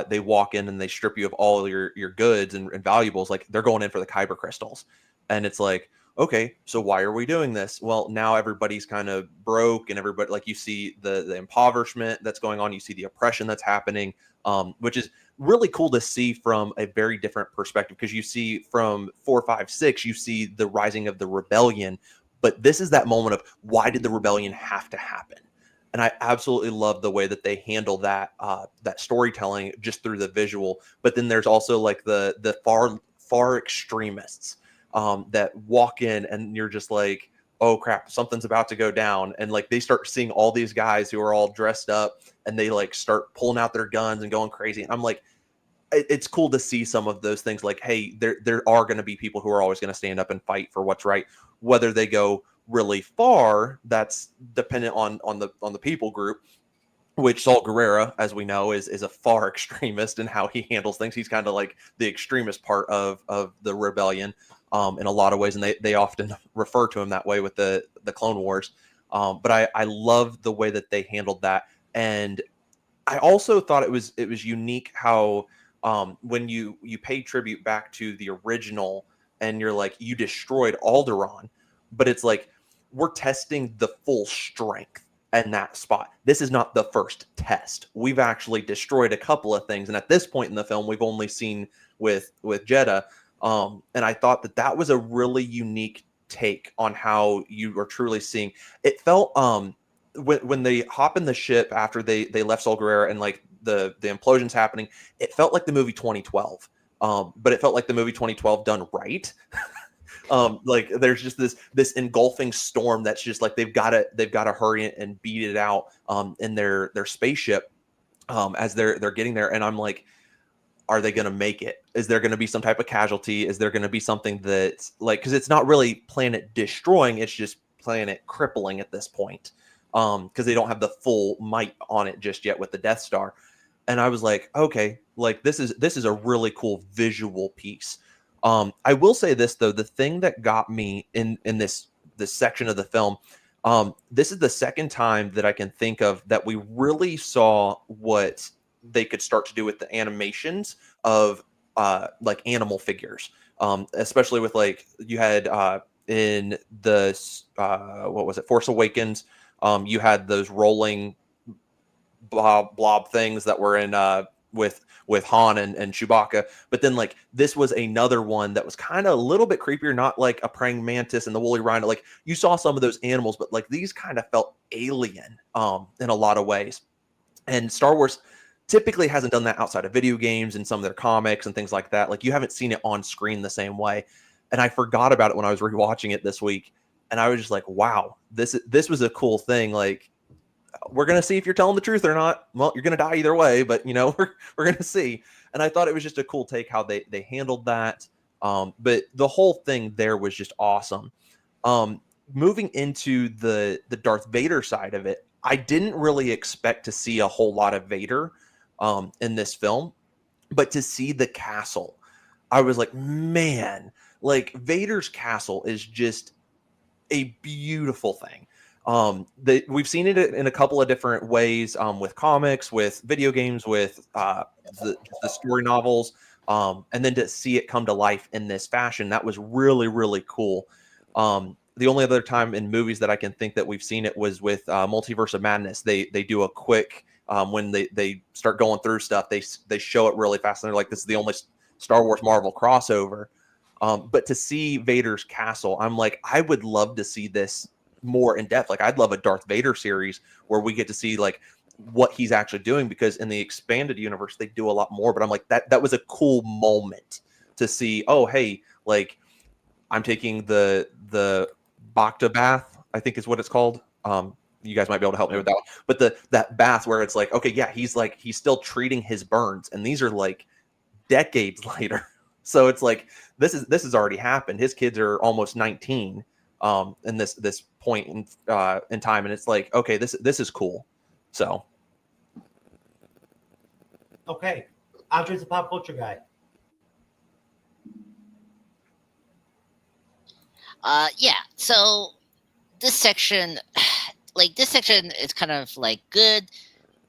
they walk in and they strip you of all your goods and valuables. Like they're going in for the Kyber crystals, and it's like, okay, so why are we doing this? Well, now everybody's kind of broke, and everybody, like, you see the impoverishment that's going on, you see the oppression that's happening, which is really cool to see from a very different perspective, because you see from 4, 5, 6, you see the rising of the rebellion, but this is that moment of why did the rebellion have to happen? And I absolutely love the way that they handle that that storytelling just through the visual. But then there's also like the far extremists that walk in, and you're just like, oh crap, something's about to go down. And like they start seeing all these guys who are all dressed up, and they like start pulling out their guns and going crazy. And I'm like, it's cool to see some of those things. Like, hey, there are going to be people who are always going to stand up and fight for what's right. Whether they go really far, that's dependent on the people group, which Saul Guerrera, as we know, is a far extremist in how he handles things. He's kind of like the extremist part of the rebellion in a lot of ways, and they often refer to him that way with the Clone Wars. But I love the way that they handled that, and I also thought it was unique how when you pay tribute back to the original and you're like, you destroyed Alderaan, but it's like we're testing the full strength in that spot. This is not the first test. We've actually destroyed a couple of things, and at this point in the film, we've only seen with Jeddah. And I thought that was a really unique take on how you are truly seeing. It felt when they hop in the ship after they left Sol Guerrera and like the implosion's happening, it felt like the movie 2012. But it felt like the movie 2012 done right. Like there's just this engulfing storm that's just like they've got to hurry and beat it out in their spaceship as they're getting there. And I'm like, are they going to make it? Is there going to be some type of casualty? Is there going to be something that's like, because it's not really planet destroying, it's just planet crippling at this point, because they don't have the full might on it just yet with the Death Star. And I was like, okay, like this is a really cool visual piece. I will say this though, the thing that got me in this section of the film, this is the second time that I can think of that we really saw what they could start to do with the animations of like animal figures, especially with like you had in the what was it, Force Awakens, you had those rolling blob things that were in with Han and Chewbacca, but then like this was another one that was kind of a little bit creepier, not like a praying mantis and the woolly rhino. Like you saw some of those animals, but like these kind of felt alien in a lot of ways. And Star Wars typically hasn't done that outside of video games and some of their comics and things like that. Like you haven't seen it on screen the same way. And I forgot about it when I was rewatching it this week. And I was just like, wow, this was a cool thing. Like, we're going to see if you're telling the truth or not. Well, you're going to die either way, but you know, we're going to see. And I thought it was just a cool take how they handled that. But the whole thing there was just awesome. Moving into the Darth Vader side of it, I didn't really expect to see a whole lot of Vader in this film, but to see the castle, I was like, man, like Vader's castle is just a beautiful thing. We've seen it in a couple of different ways, with comics, with video games, with the story novels, and then to see it come to life in this fashion, that was really, really cool. The only other time in movies that I can think that we've seen it was with Multiverse of Madness. They do a quick, when they start going through stuff, they show it really fast, and they're like, this is the only Star Wars Marvel crossover. But to see Vader's castle, I'm like, I would love to see this more in depth. Like I'd love a Darth Vader series where we get to see like what he's actually doing, because in the expanded universe they do a lot more. But I'm like, that was a cool moment to see. Oh, hey, like I'm taking the Bacta bath, I think is what it's called. You guys might be able to help me with that one. But that bath where it's like, okay, yeah, he's still treating his burns, and these are like decades later. So it's like this has already happened. His kids are almost 19 in this point in time, and it's like, okay, this is cool. So okay, Andre's a pop culture guy. Yeah. So this section is kind of like good,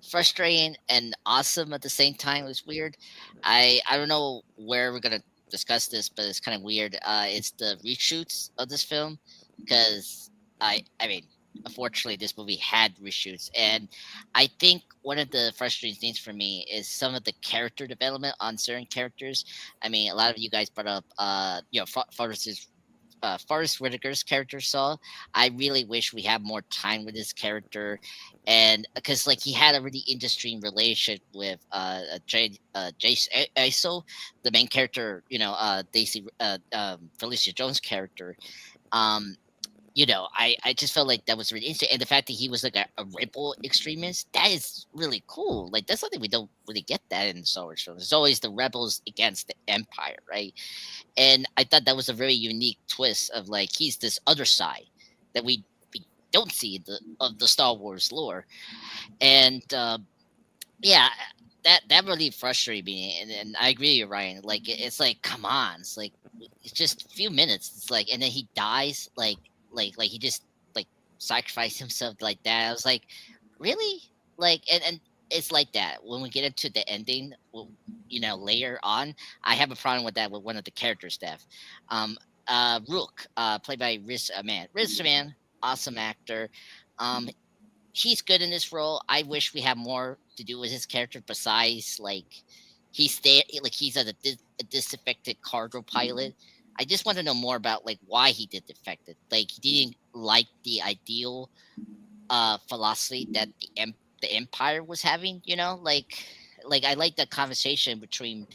frustrating, and awesome at the same time. It's weird. I don't know where we're gonna discuss this, but it's kind of weird. It's the reshoots of this film, because I mean, unfortunately, this movie had reshoots, and I think one of the frustrating things for me is some of the character development on certain characters. I mean, a lot of you guys brought up, Forrest Whitaker's character Saul. I really wish we had more time with his character, and because like he had a really interesting relation with Jace Iso, the main character, Daisy Felicity Jones' character. I just felt like that was really interesting, and the fact that he was like a rebel extremist, that is really cool. Like that's something we don't really get that in Star Wars films. It's always the rebels against the Empire, right? And I thought that was a very unique twist of like he's this other side that we don't see of the Star Wars lore, and yeah, that really frustrated me. And I agree with you, Ryan. Like it's like, come on, it's like it's just a few minutes. It's like, and then he dies, like he just like sacrificed himself like that. I was like, really? Like, and it's like that when we get into the ending. Well, later on. I have a problem with that with one of the characters, Steph. Rook, played by Riz Ahmed, awesome actor. Um, he's good in this role. I wish we had more to do with his character besides like he's a disaffected cargo pilot. I just want to know more about like why he did defected. Like he didn't like the ideal philosophy that the empire was having. Like I like the conversation between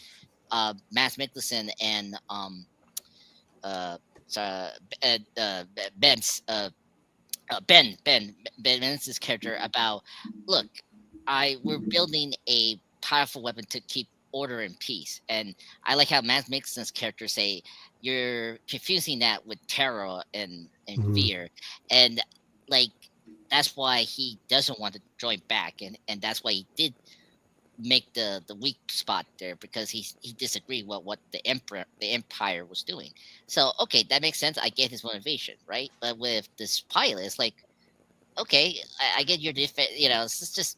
Matt Mikkelsen and uh, so, Ben's Ben Mendelsohn's character about, look, we're building a powerful weapon to keep order and peace. And I like how Matt Mikkelsen's character say you're confusing that with terror and fear. And like that's why he doesn't want to join back, and that's why he did make the weak spot there, because he disagreed with what the empire was doing. So okay, that makes sense. I get his motivation, right? But with this pilot, it's like, okay, I get your it's just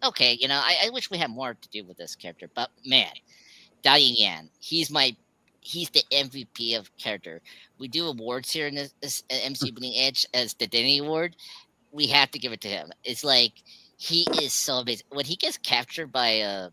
okay. I wish we had more to do with this character, but man, Donnie Yen, he's the MVP of character. We do awards here in this MC Bleeding Edge as the Denny Award. We have to give it to him. It's like he is so amazing when he gets captured by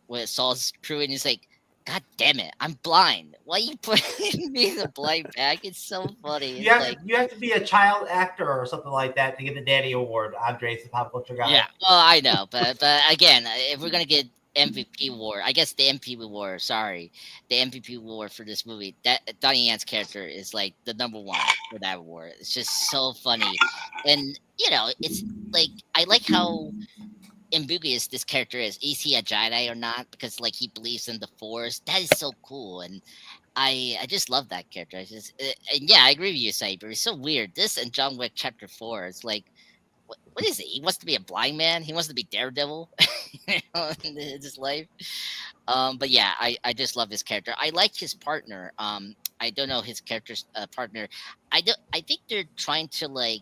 with Saul's crew, and he's like, "God damn it, I'm blind. Why you putting me in the blind bag?" It's so funny. You have to be a child actor or something like that to get the Danny Award. Andres, the pop culture guy. Yeah, well, I know, but again, if we're gonna get MVP award, I guess the MVP award. Sorry, the MVP award for this movie. That Donnie Yan's character is like the number one for that award. It's just so funny, and it's like I like how ambiguous this character is. Is he a Jedi or not? Because like he believes in the Force. That is so cool, and I just love that character. And yeah, I agree with you, Saber. It's so weird. This and John Wick Chapter 4. It's like, what is it? He wants to be a blind man. He wants to be Daredevil in his life. But yeah, I just love his character. I like his partner. I don't know his character's partner. I think they're trying to like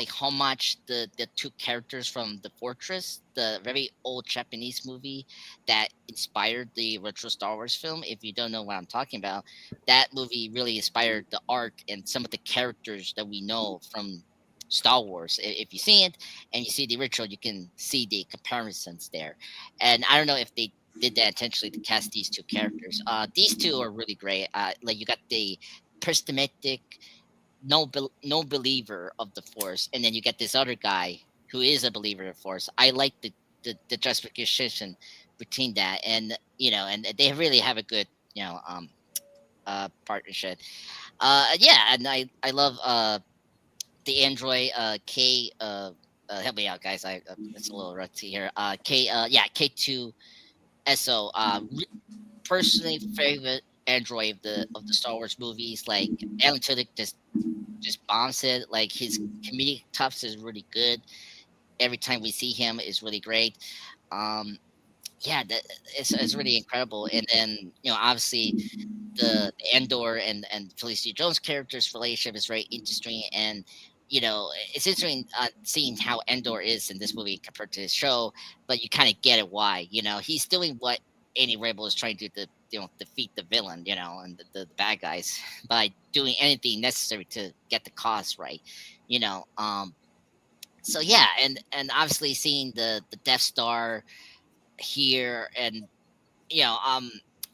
homage the two characters from The Fortress, the very old Japanese movie that inspired the retro Star Wars film. If you don't know what I'm talking about, that movie really inspired the art and some of the characters that we know from Star Wars. If you see it and you see the original, you can see the comparisons there. And I don't know if they did that intentionally to cast these two characters. These two are really great. Like you got the pessimistic, no believer of the Force, and then you get this other guy who is a believer of the Force. I like the justification between that, and and they really have a good partnership. Yeah, and I love the android K. Help me out, guys. It's a little rusty here. K2 SO. Personally, favorite android of the Star Wars movies. Like Alan Tudyk just bombs it. Like his comedic toughness is really good. Every time we see him is really great. Yeah, it's really incredible. And then obviously the Andor and Felicity Jones characters relationship is very interesting, and it's interesting seeing how Endor is in this movie compared to his show, but you kind of get it why. He's doing what any rebel is trying to do to defeat the villain, and the bad guys by doing anything necessary to get the cause right. So yeah, and obviously seeing the Death Star here, and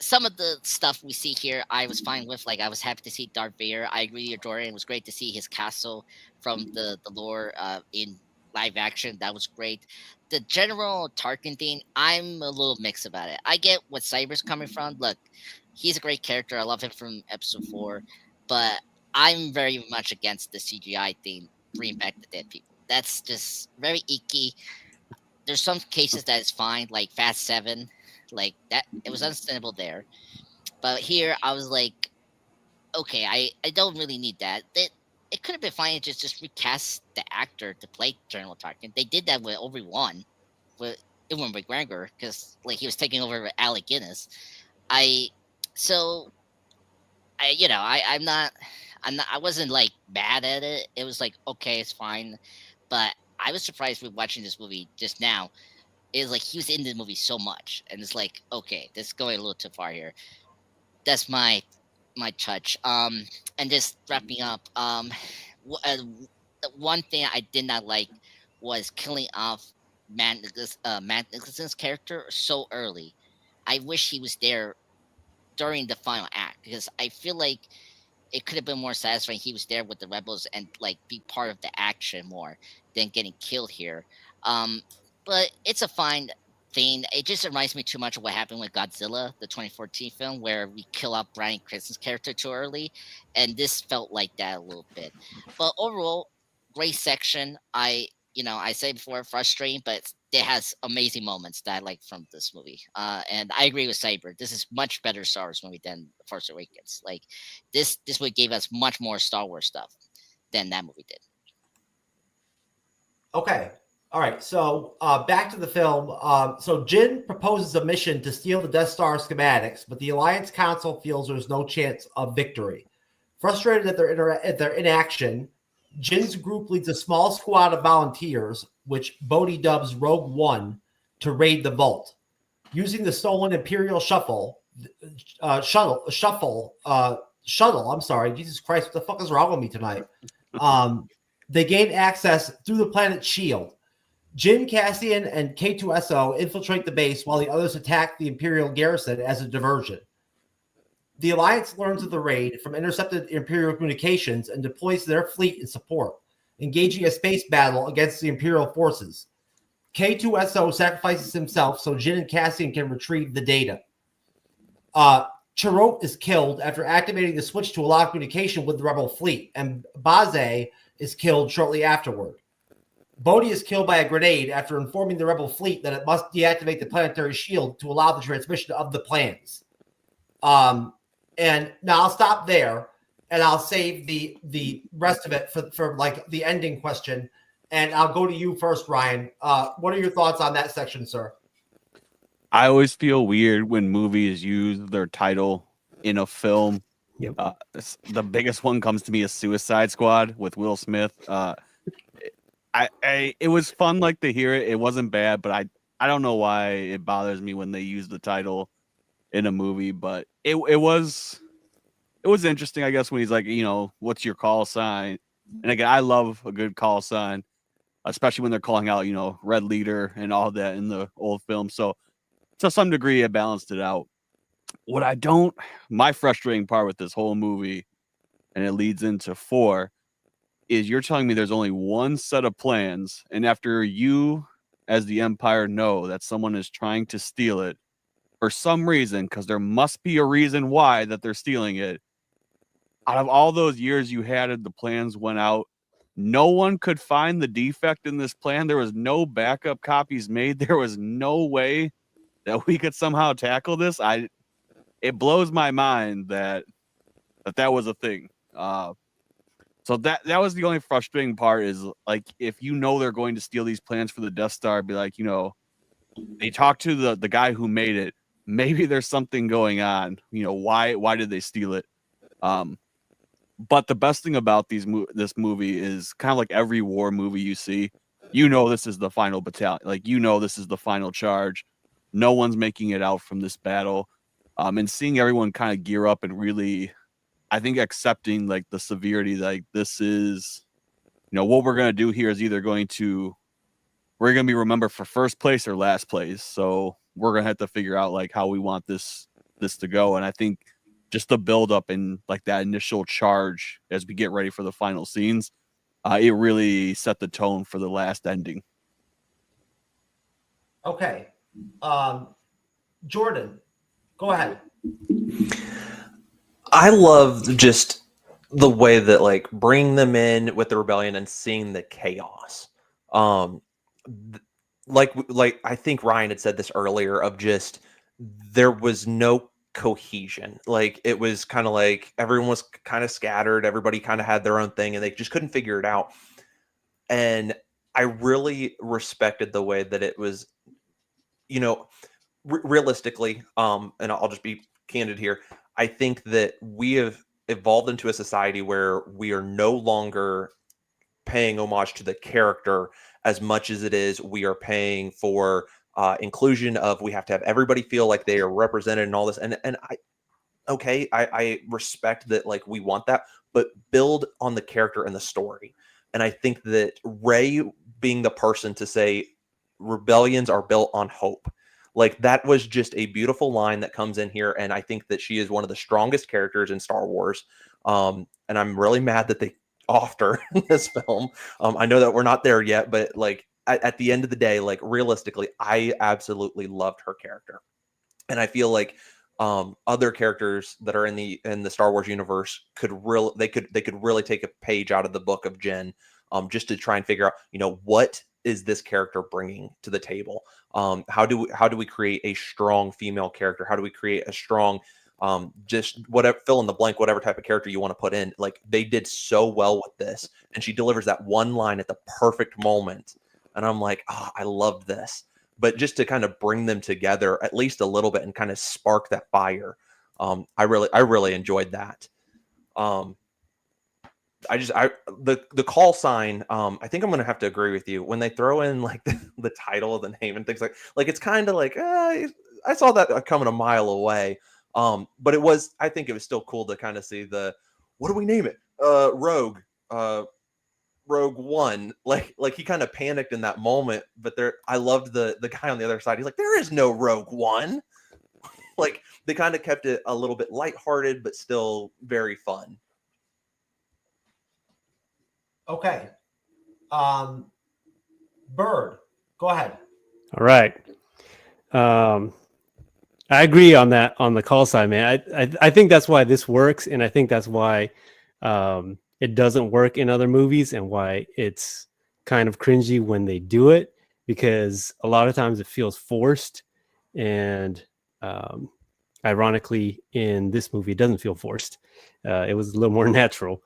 some of the stuff we see here I was fine with. Like I was happy to see Darth Vader. I agree with Dorian. It was great to see his castle from the lore in live action. That was great. The General Tarkin thing, I'm a little mixed about it. I get what Cyber's coming from. Look, he's a great character. I love him from episode 4, but I'm very much against the CGI thing, bringing back the dead people. That's just very icky. There's some cases that is fine, like Fast 7, like that. It was understandable there, but here I was like, okay, I don't really need that. It could have been fine to just recast the actor to play General Tarkin. They did that with Obi-Wan, with Ewan McGregor, because like he was taking over with Alec Guinness. I wasn't like mad at it. It was like, okay, it's fine. But I was surprised with watching this movie just now. is like he was in the movie so much, and it's like, okay, this is going a little too far here. That's my touch. And just wrapping up, one thing I did not like was killing off Matt Nicholson's character so early. I wish he was there during the final act, because I feel like it could have been more satisfying. He was there with the rebels and like be part of the action more than getting killed here. Um, but it's a fine thing. It just reminds me too much of what happened with Godzilla, the 2014 film, where we kill off Bryan Cranston's character too early, and this felt like that a little bit. But overall, great section. I said before, frustrating, but it has amazing moments that I like from this movie. And I agree with Cyber. This is much better Star Wars movie than Force Awakens. Like this movie gave us much more Star Wars stuff than that movie did. Okay. All right. So back to the film. So Jin proposes a mission to steal the Death Star schematics, but the Alliance Council feels there's no chance of victory. Frustrated at their inaction, Jin's group leads a small squad of volunteers, which Bodhi dubs Rogue One, to raid the vault. Using the stolen Imperial shuttle. I'm sorry, Jesus Christ, what the fuck is wrong with me tonight? They gain access through the planet Shield. Jin, Cassian, and K2SO infiltrate the base while the others attack the Imperial garrison as a diversion. The Alliance learns of the raid from intercepted Imperial communications and deploys their fleet in support, engaging a space battle against the Imperial forces. K2SO sacrifices himself so Jin and Cassian can retrieve the data. Chirrut is killed after activating the switch to allow communication with the Rebel fleet, and Baze is killed shortly afterward. Bodhi is killed by a grenade after informing the Rebel fleet that it must deactivate the planetary shield to allow the transmission of the plans. And now I'll stop there, and I'll save the rest of it for like the ending question. And I'll go to you first, Ryan. What are your thoughts on that section, sir? I always feel weird when movies use their title in a film. Yep. The biggest one comes to me is Suicide Squad with Will Smith. It was fun, like, to hear it. It wasn't bad, but I don't know why it bothers me when they use the title in a movie. But it was interesting, I guess, when he's like, what's your call sign? And again, I love a good call sign, especially when they're calling out, Red Leader and all that in the old film. So to some degree, it balanced it out. My frustrating part with this whole movie, and it leads into 4, is you're telling me there's only one set of plans, and after you, as the Empire, know that someone is trying to steal it for some reason, because there must be a reason why that they're stealing it. Out of all those years you had, the plans went out. No one could find the defect in this plan. There was no backup copies made. There was no way that we could somehow tackle this. It blows my mind that was a thing. So that was the only frustrating part, is like, if they're going to steal these plans for the Death Star, be like, they talked to the guy who made it. Maybe there's something going on. Why did they steal it? But the best thing about this movie is kind of like every war movie you see, this is the final battalion. Like, this is the final charge. No one's making it out from this battle. And seeing everyone kind of gear up and really, I think, accepting like the severity, like, this is, what we're going to do here is either we're going to be remembered for first place or last place. So we're going to have to figure out like how we want this to go. And I think just the build up and like that initial charge as we get ready for the final scenes, it really set the tone for the last ending. Okay. Jordan, go ahead. I love just the way that, like, bring them in with the rebellion and seeing the chaos. Like I think Ryan had said this earlier, of just, there was no cohesion. Like, it was kind of like everyone was kind of scattered. Everybody kind of had their own thing and they just couldn't figure it out. And I really respected the way that it was, realistically, and I'll just be candid here. I think that we have evolved into a society where we are no longer paying homage to the character as much as it is we are paying for inclusion of we have to have everybody feel like they are represented and all this. And I respect that, like, we want that, but build on the character and the story. And I think that Rey being the person to say rebellions are built on hope, like, that was just a beautiful line that comes in here. And I think that she is one of the strongest characters in Star Wars. And I'm really mad that they offed her in this film. I know that we're not there yet, but like at the end of the day, like, realistically, I absolutely loved her character. And I feel like other characters that are in the Star Wars universe could really take a page out of the book of Jen, just to try and figure out, you know, what is this character bringing to the table? How do we create a strong female character? How do we create a strong just whatever, fill in the blank, whatever type of character you want to put in? Like, they did so well with this, and she delivers that one line at the perfect moment, and I'm like, oh, I loved this. But just to kind of bring them together at least a little bit and kind of spark that fire, I really enjoyed that. The call sign, I think I'm gonna have to agree with you when they throw in like the title of the name and things like it's kind of like, I saw that coming a mile away. But I think it was still cool to kind of see what do we name it? Rogue One. Like he kind of panicked in that moment, but I loved the guy on the other side. He's like, there is no Rogue One. Like, they kind of kept it a little bit lighthearted, but still very fun. Okay. Bird, go ahead. All right. I agree on that, on the call sign, man. I think that's why this works, and I think that's why it doesn't work in other movies, and why it's kind of cringy when they do it, because a lot of times it feels forced, and ironically, in this movie, it doesn't feel forced. It was a little more natural.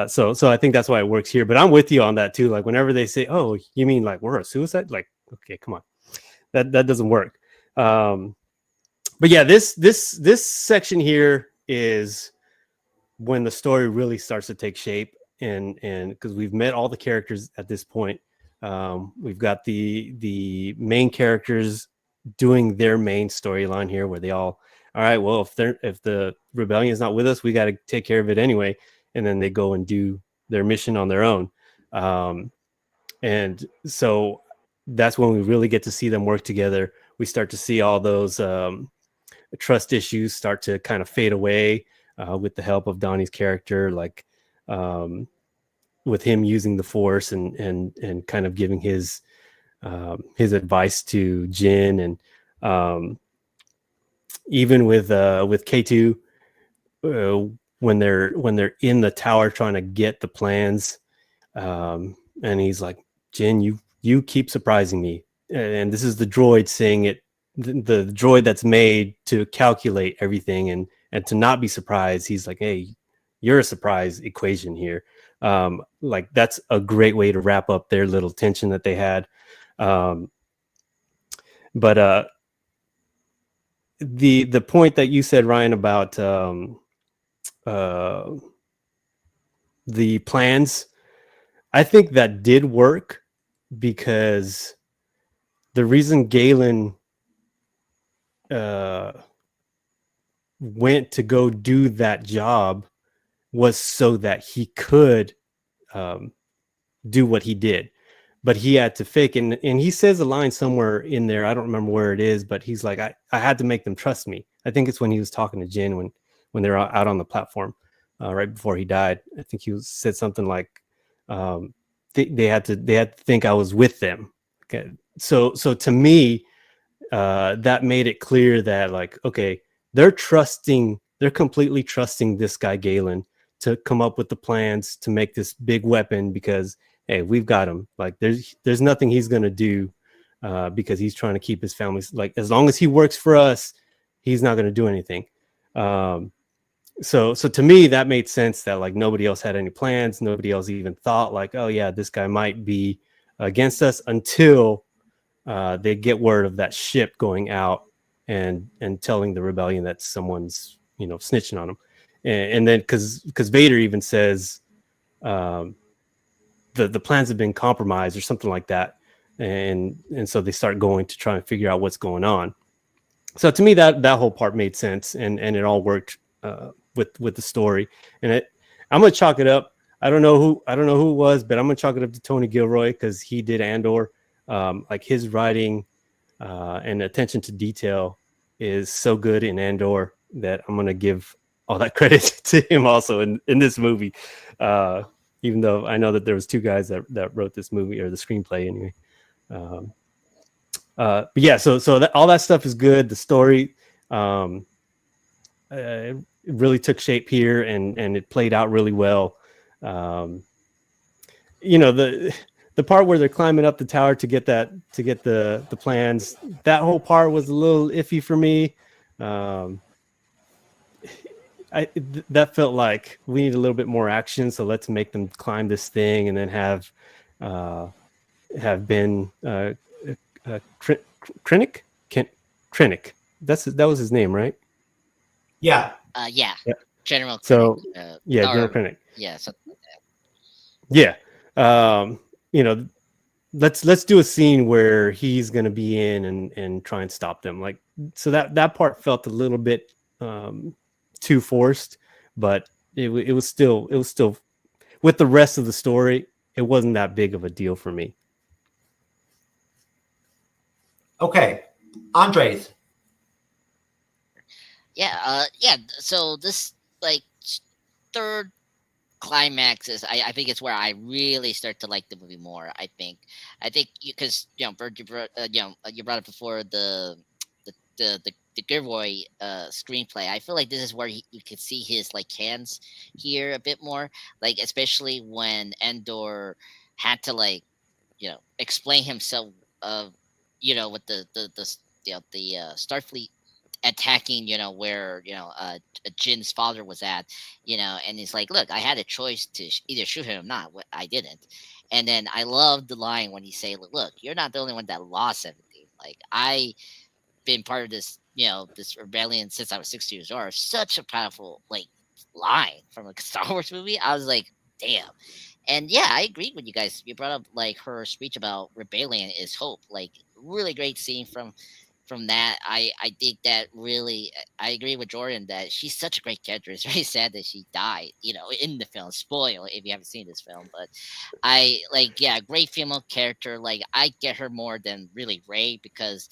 So I think that's why it works here. But I'm with you on that too. Like, whenever they say, "Oh, you mean like we're a suicide?" Like, okay, come on, that doesn't work. But yeah, this section here is when the story really starts to take shape, and because we've met all the characters at this point, we've got the main characters doing their main storyline here, where they all right, well, if the rebellion is not with us, we got to take care of it anyway, and then they go and do their mission on their own, and so that's when we really get to see them work together. We start to see all those trust issues start to kind of fade away with the help of Donnie's character, like with him using the Force and kind of giving his advice to Jin, and even with K2 when they're in the tower trying to get the plans, and he's like, Jin, you keep surprising me, and this is the droid saying it. The droid that's made to calculate everything and to not be surprised. He's like, hey, you're a surprise equation here. Like, that's a great way to wrap up their little tension that they had. But the point that you said, Ryan, about the plans, I think that did work, because the reason Galen went to go do that job was so that he could do what he did, but he had to fake, and he says a line somewhere in there, I don't remember where it is, but he's like, I had to make them trust me. I think it's when he was talking to Jin when they're out on the platform right before he died. I think he said something like they had to think I was with them. Okay, so to me, that made it clear that, like, okay, they're completely trusting this guy Galen to come up with the plans to make this big weapon, because, hey, we've got him. Like, there's nothing he's gonna do because he's trying to keep his family. Like, as long as he works for us, he's not gonna do anything. So to me, that made sense, that like nobody else had any plans. Nobody else even thought like, oh yeah, this guy might be against us, until they get word of that ship going out and telling the rebellion that someone's, snitching on them. And then because Vader even says the plans have been compromised or something like that. and so they start going to try and figure out what's going on. So to me, that whole part made sense, and it all worked with the story. And I'm gonna chalk it up. I don't know who it was, but I'm gonna chalk it up to Tony Gilroy, because he did Andor. Like his writing and attention to detail is so good in Andor that I'm gonna give all that credit to him also in this movie. Even though I know that there was two guys that wrote this movie, or the screenplay anyway. But yeah, so that, all that stuff is good. The story it really took shape here, and it played out really well. You know, the part where they're climbing up the tower to get the plans, that whole part was a little iffy for me. That felt like we need a little bit more action, so let's make them climb this thing, and then have Ben Krennic. That was his name, right? Yeah. Yeah. Yeah. General. So Krennic, General Krennic. Yeah, something like that. Yeah. You know, let's do a scene where he's going to be in and try and stop them. Like, so that part felt a little bit too forced, but it was still with the rest of the story, it wasn't that big of a deal for me. Okay, Andres. Yeah, so this like third climax is, I think it's where I really start to like the movie more. I think because Bert, you brought up before the Gilroy screenplay. I feel like this is where you could see his like hands here a bit more, like especially when Endor had to like explain himself with the Starfleet attacking where Jin's father was at, and he's like, look, I had a choice to either shoot him or not. I didn't. And then I love the line when he say, look, you're not the only one that lost everything. Like, I been part of this this rebellion since I was 6 years old. Such a powerful like line from a Star Wars movie. I was like, damn. And yeah, I agree with you guys. You brought up like her speech about rebellion is hope. Like, really great scene from that. I think that really, I agree with Jordan that she's such a great character. It's very sad that she died, in the film. Spoil if you haven't seen this film, but I like, yeah, great female character. Like, I get her more than really Rey because,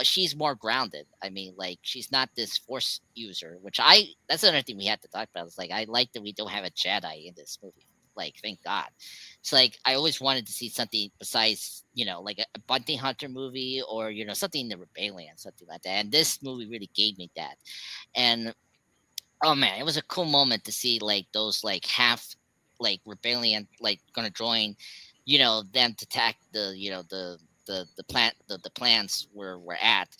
she's more grounded. I mean, like, she's not this force user, which that's another thing we had to talk about. It's like, I like that we don't have a Jedi in this movie. Like, thank God. It's like, I always wanted to see something besides, like a bounty hunter movie or, something in the rebellion, something like that. And this movie really gave me that. And, oh man, it was a cool moment to see like those like half like rebellion, like gonna join, them to attack the plans where we're at.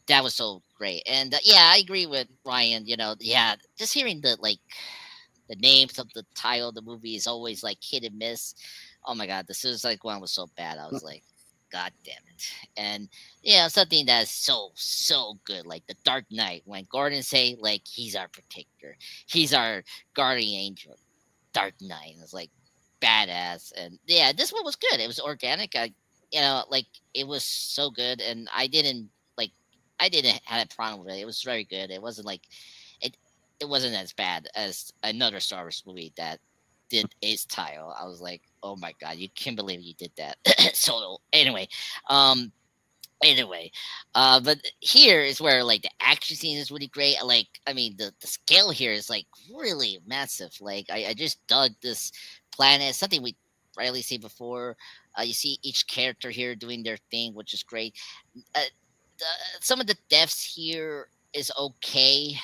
That was so great. And yeah, I agree with Ryan, yeah, just hearing the names of the title of the movie is always like hit and miss. Oh my god, the Suicide One was so bad. I was like, god damn it. And something that's so good, like the Dark Knight, when Gordon say like he's our protector, he's our guardian angel. Dark Knight is like badass. And yeah, this one was good. It was organic. Like, it was so good, and I didn't have a problem with it. It was very good. It wasn't like it wasn't as bad as another Star Wars movie that did Ace Tile. I was like, oh my god, you can't believe you did that. So anyway, but here is where like the action scene is really great. Like, I mean, the scale here is like really massive. Like, I just dug this planet, something we rarely see before. You see each character here doing their thing, which is great. Some of the deaths here is okay.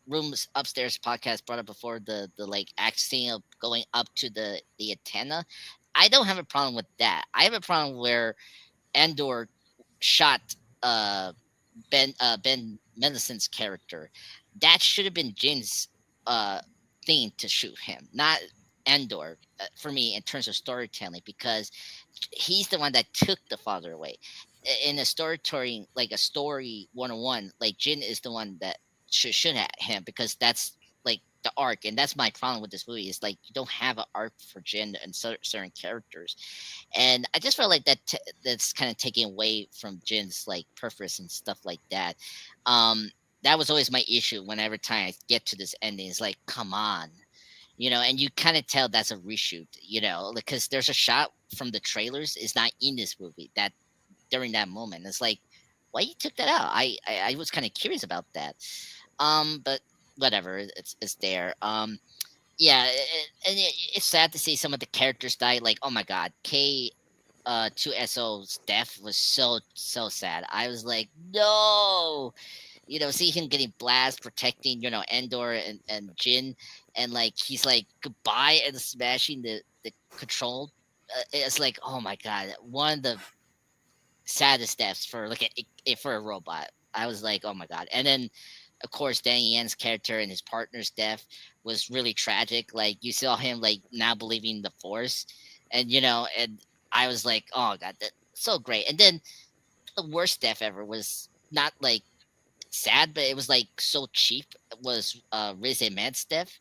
Rooms Upstairs podcast brought up before the like action of going up to the antenna. I don't have a problem with that. I have a problem where Andor shot Ben Mendelsohn's character. That should have been Jin's thing to shoot him, not Andor, for me, in terms of storytelling, because he's the one that took the father away. In a storytelling, like a story 101, like Jin is the one that should shoot at him, because that's like the arc, and that's my problem with this movie. Is like you don't have an arc for Jin and certain characters, and I just felt like that's kind of taking away from Jin's like purpose and stuff like that. That was always my issue whenever time I get to this ending. It's like, come on, and you kind of tell that's a reshoot, because there's a shot from the trailers is not in this movie that during that moment. It's like, why you took that out? I was kind of curious about that. But whatever, it's there. Yeah, it's sad to see some of the characters die. Like, oh my god, K2SO's death was so sad. I was like, no. See him getting blast, protecting, Endor and Jin, and like he's like goodbye and smashing the control. It's like, oh my god, one of the saddest deaths for like for a robot. I was like, oh my god. And then of course Danny Yan's character and his partner's death was really tragic. Like you saw him like now believing the Force, and and I was like, oh god, that's so great. And then the worst death ever was not like sad, but it was like so cheap. It was Riz Ahmed's death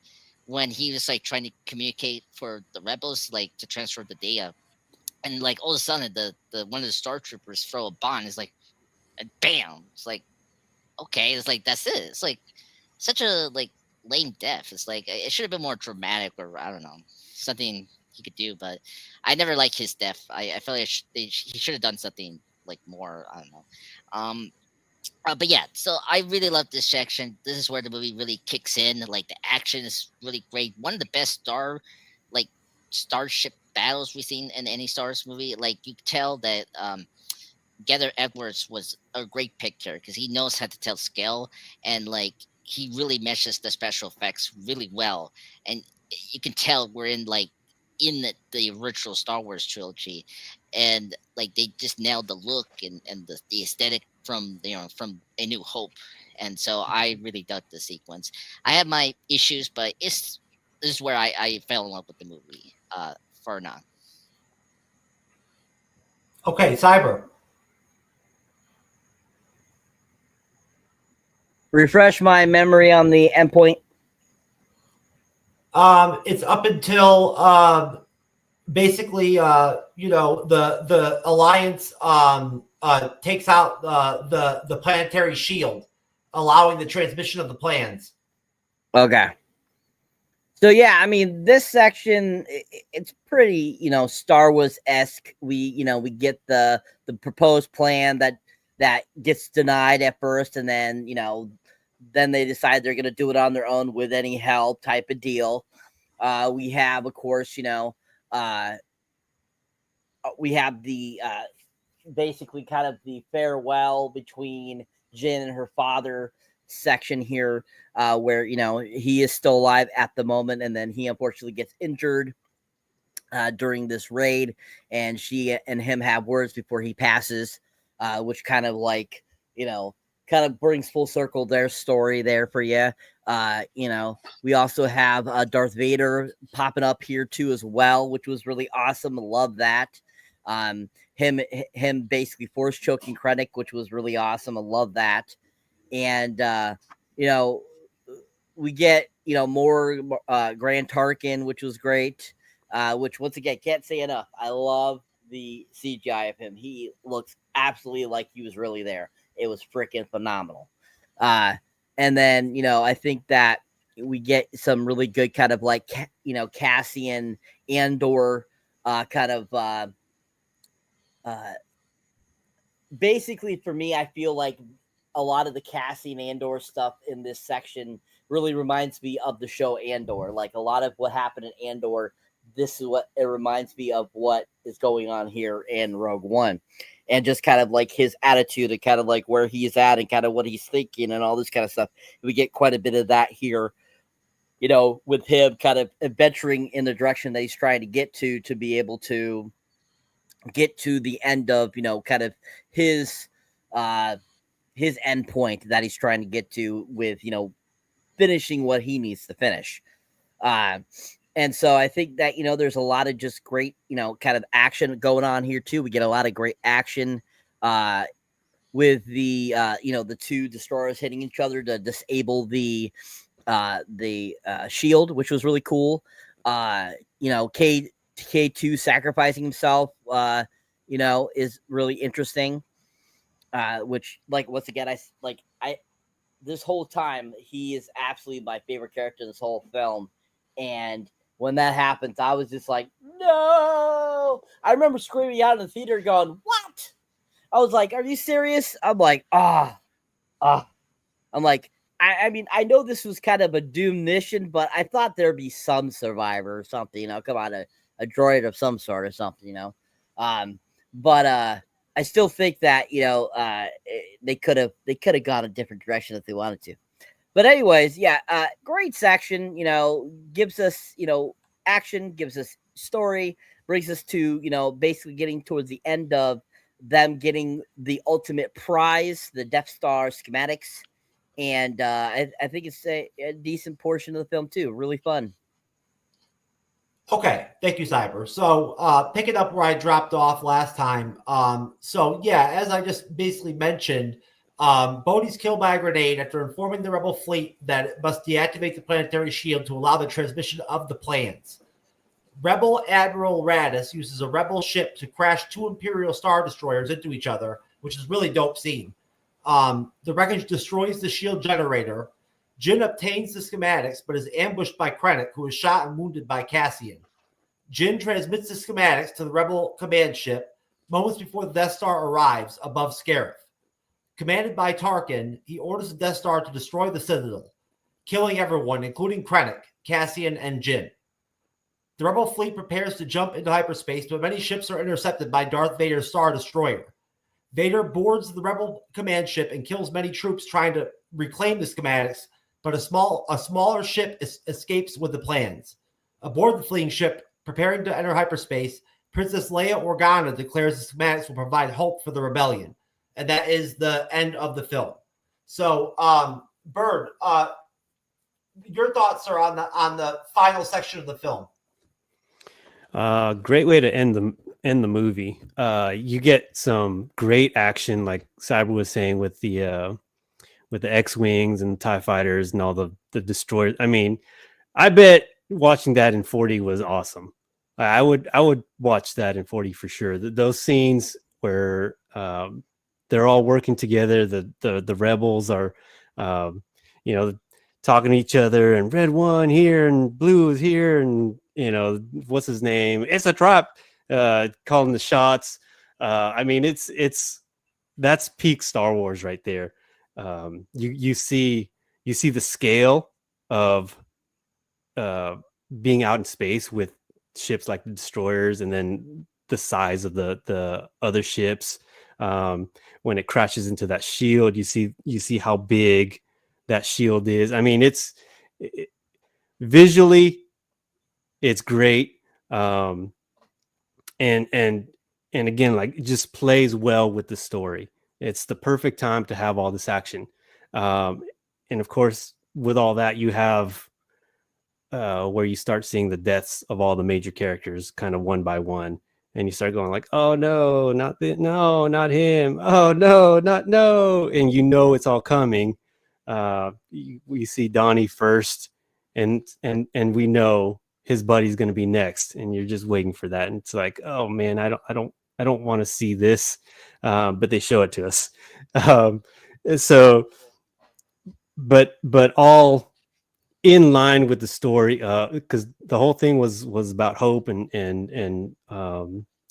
when he was like trying to communicate for the rebels, like to transfer the data, and like all of a sudden the one of the Star Troopers throw a bomb. It's like, and bam! It's like, okay, it's like that's it. It's like such a like lame death. It's like it should have been more dramatic, or I don't know, something he could do. But I never liked his death. I feel like he should have done something like more. I don't know. But yeah, so I really love this section. This is where the movie really kicks in. Like the action is really great. One of the best starship battles we've seen in any Star Wars movie. Like you could tell that Gareth Edwards was a great picture because he knows how to tell scale, and like he really meshes the special effects really well. And you can tell we're in the original Star Wars trilogy, and like they just nailed the look and the aesthetic from from A New Hope. And so I really dug the sequence. I have my issues, but this is where I fell in love with the movie for now. Okay, Cyber. Refresh my memory on the endpoint. It's up until basically the Alliance takes out the planetary shield, allowing the transmission of the plans. Okay. So yeah, I mean, this section it's pretty, Star Wars-esque. We get the proposed plan that gets denied at first, and then then they decide they're going to do it on their own with any help type of deal. We have, of course, we have the basically kind of the farewell between Jin and her father section here, where he is still alive at the moment, and then he unfortunately gets injured during this raid, and she and him have words before he passes, which kind of like kind of brings full circle their story there for you. We also have Darth Vader popping up here too as well, which was really awesome. Love that. Him basically force choking Krennic, which was really awesome. I love that. And we get more Grand Tarkin, which was great. Which once again can't say enough. I love the CGI of him. He looks absolutely like he was really there. It was freaking phenomenal. And then, I think that we get some really good kind of like, Cassian Andor kind of basically for me, I feel like a lot of the Cassian Andor stuff in this section really reminds me of the show Andor. Like a lot of what happened in Andor, this is what it reminds me of what is going on here in Rogue One. And just kind of like his attitude and kind of like where he's at and kind of what he's thinking and all this kind of stuff. We get quite a bit of that here, with him kind of venturing in the direction that he's trying to get to be able to get to the end of, kind of his end point that he's trying to get to with, finishing what he needs to finish. And so I think that, there's a lot of just great, kind of action going on here too. We get a lot of great action with the, the two destroyers hitting each other to disable the the shield, which was really cool. K2 sacrificing himself, is really interesting. Which, like, once again, I this whole time he is absolutely my favorite character in this whole film, and when that happens, I was just like, no! I remember screaming out in the theater, going, "What?" I was like, "Are you serious?" I'm like, I'm like, I mean, I know this was kind of a doomed mission, but I thought there'd be some survivor or something, come on, a droid of some sort or something, But I still think that they could have gone a different direction if they wanted to. But anyways, great section. Gives us action, gives us story, brings us to basically getting towards the end of them getting the ultimate prize, the Death Star schematics, and I think it's a decent portion of the film too. Really fun. Okay, thank you, Cyber. So picking up where I dropped off last time. As I just basically mentioned, Bodhi's killed by a grenade after informing the rebel fleet that it must deactivate the planetary shield to allow the transmission of the plans. Rebel Admiral Radis uses a rebel ship to crash 2 Imperial Star Destroyers into each other, which is really dope scene. The wreckage destroys the shield generator. Jin obtains the schematics, but is ambushed by Krennic, who is shot and wounded by Cassian. Jin transmits the schematics to the rebel command ship moments before the Death Star arrives above Scarif. Commanded by Tarkin, he orders the Death Star to destroy the Citadel, killing everyone, including Krennic, Cassian, and Jin. The rebel fleet prepares to jump into hyperspace, but many ships are intercepted by Darth Vader's Star Destroyer. Vader boards the rebel command ship and kills many troops trying to reclaim the schematics, but a smaller ship escapes with the plans. Aboard the fleeing ship, preparing to enter hyperspace, Princess Leia Organa declares the schematics will provide hope for the rebellion. And that is the end of the film. So, Bird, your thoughts are on the final section of the film. Great way to end the movie. You get some great action, like Cyber was saying, with the X-Wings and TIE fighters and all the destroyers. I mean, I bet watching that in 40 was awesome. I would watch that in 40 for sure. Those scenes where they're all working together, the rebels are talking to each other, and red one here and blue is here, and what's his name? It's a trap, calling the shots. I mean, that's peak Star Wars right there. You see the scale of being out in space with ships like the destroyers, and then the size of the other ships. When it crashes into that shield, you see how big that shield is. I mean, visually, it's great. And again, like, it just plays well with the story. It's the perfect time to have all this action. And of course, with all that, you have where you start seeing the deaths of all the major characters kind of one by one. And you start going like, oh no, not him. Oh no, no. And it's all coming. We see Donnie first, and we know his buddy's going to be next, and you're just waiting for that. And it's like, oh man, I don't want to see this, but they show it to us. But all in line with the story, because the whole thing was about hope and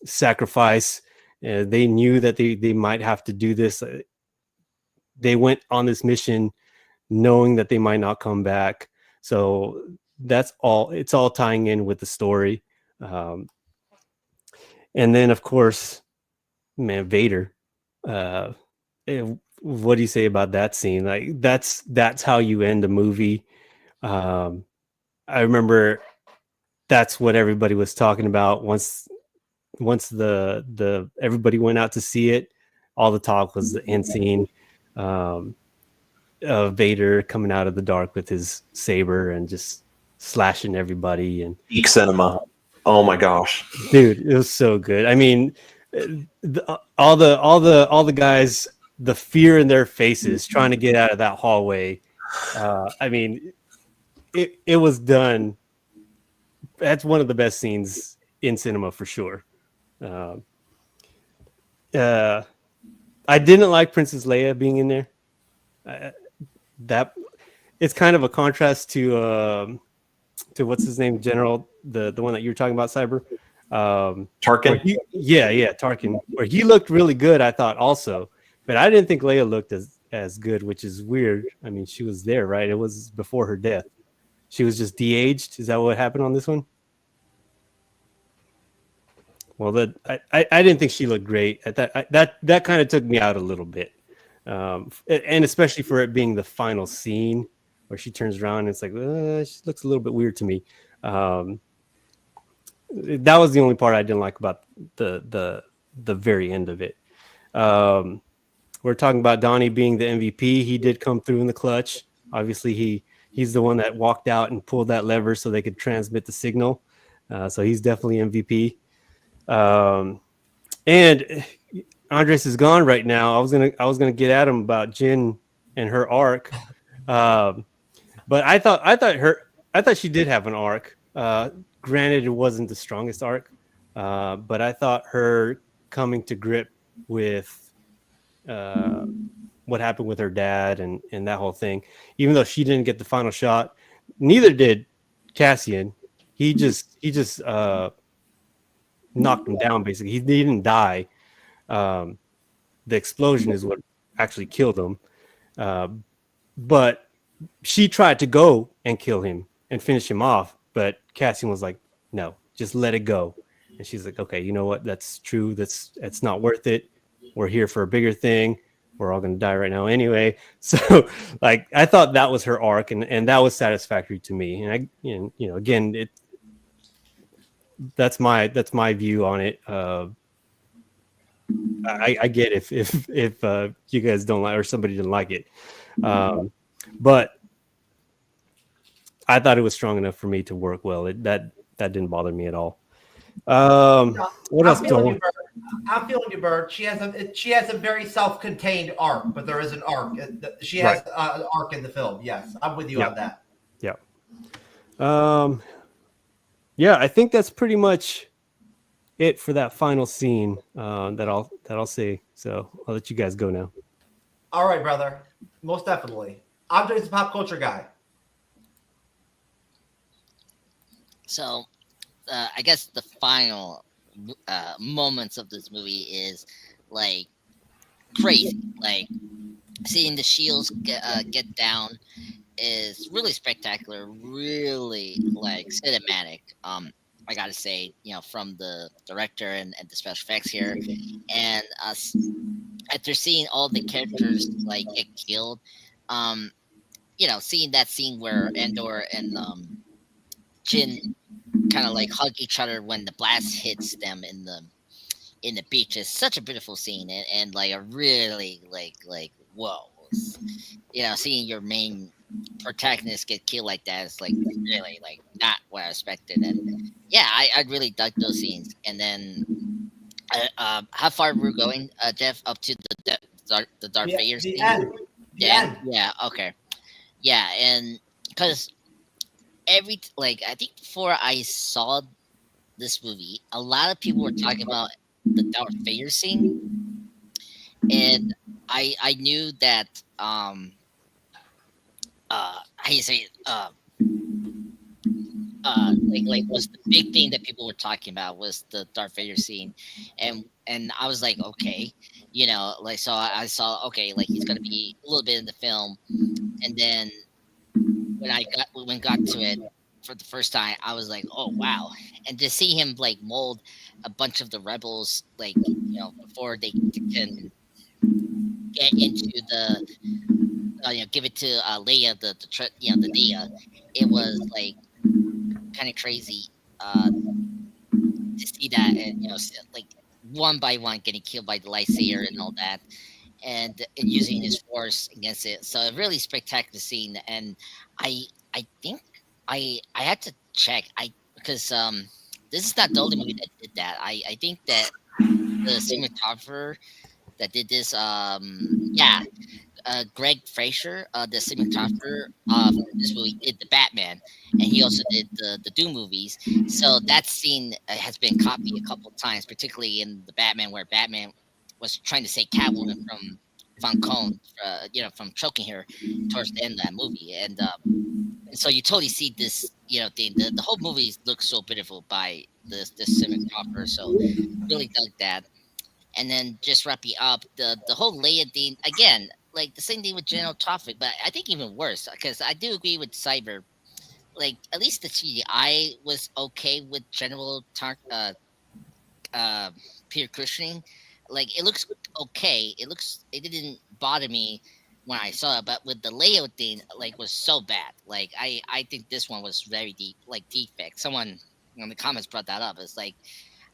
sacrifice. They knew that they might have to do this. They went on this mission knowing that they might not come back. So that's all. It's all tying in with the story. And then, of course, man, Vader. What do you say about that scene? Like, that's how you end a movie. I remember that's what everybody was talking about once the everybody went out to see it. All the talk was the end scene of Vader coming out of the dark with his saber and just slashing everybody. And peak cinema. Oh my gosh, dude, it was so good. I mean, all the guys, the fear in their faces trying to get out of that hallway. I mean, it was done. That's one of the best scenes in cinema for sure. I didn't like Princess Leia being in there. That it's kind of a contrast to what's his name, General, the one that you were talking about, Cyber. Tarkin. Yeah, Tarkin. Where he looked really good, I thought also, but I didn't think Leia looked as good, which is weird. I mean, she was there, right? It was before her death. She was just de-aged. Is that what happened on this one? Well, I didn't think she looked great. That kind of took me out a little bit, and especially for it being the final scene where she turns around and it's like she looks a little bit weird to me. That was the only part I didn't like about the very end of it. We're talking about Donnie being the MVP. He did come through in the clutch. Obviously, he's the one that walked out and pulled that lever so they could transmit the signal. So he's definitely MVP. And Andres is gone right now. I was gonna get at him about Jin and her arc, but I thought she did have an arc. Granted, it wasn't the strongest arc, but I thought her coming to grip with what happened with her dad and that whole thing, even though she didn't get the final shot, neither did Cassian. He just knocked him down. Basically, he didn't die. The explosion is what actually killed him. But she tried to go and kill him and finish him off, but Cassian was like, "No, just let it go." And she's like, "Okay, you know what? That's true. It's not worth it. We're here for a bigger thing. We're all gonna die right now anyway." So, like, I thought that was her arc, and that was satisfactory to me. And again, that's my view on it. I get if you guys don't like or somebody didn't like it, but I thought it was strong enough for me to work well. That didn't bother me at all. What else? I'm feeling you, Bird. She has a very self-contained arc, but there is an arc. She has an arc in the film. Yes, I'm with you on that. Yeah. Yeah, I think that's pretty much it for that final scene that I'll say. So I'll let you guys go now. All right, brother. Most definitely. Andre's a pop culture guy. So, I guess the final moments of this movie is like crazy. Like seeing the shields get down is really spectacular, really like cinematic. I gotta say, from the director and the special effects here, and after seeing all the characters like get killed, seeing that scene where Andor and Jin kind of like hug each other when the blast hits them in the beach is such a beautiful scene, and like a really like whoa, seeing your main protagonist get killed like that is like really like not what I expected. And yeah, I really dug those scenes. And then how far we're going, Jeff, up to the Darth Vader scene? Yeah, okay. Yeah, and because I think before I saw this movie, a lot of people were talking about the Darth Vader scene, and I knew that how you say it, like was the big thing that people were talking about was the Darth Vader scene, and I was like, okay, so I saw, okay, like he's gonna be a little bit in the film, and then when got to it for the first time, I was like, oh wow, and to see him like mold a bunch of the rebels, like before they can get into the give it to Leia, the Leia, it was like kind of crazy to see that, and like one by one getting killed by the lightsaber and all that, and using his force against it. So a really spectacular scene, and I think I had to check because this is not the only movie that did that. I think that the cinematographer that did this, Greg Fraser, the cinematographer for this movie, did the Batman, and he also did the Doom movies. So that scene has been copied a couple of times, particularly in the Batman, where Batman was trying to save Catwoman from Falcone, from choking her towards the end of that movie, and so you totally see this, the whole movie looks so beautiful by this cinematographer. So really dug that. And then just wrapping up the whole Leia thing again, like the same thing with General Traffic, but I think even worse because I do agree with Cyber. Like at least the CGI was okay with Peter Cushing. Like it looks okay. It didn't bother me when I saw it, but with the Leia thing, like was so bad. Like I think this one was very deep, like defect. Someone in the comments brought that up. It's like,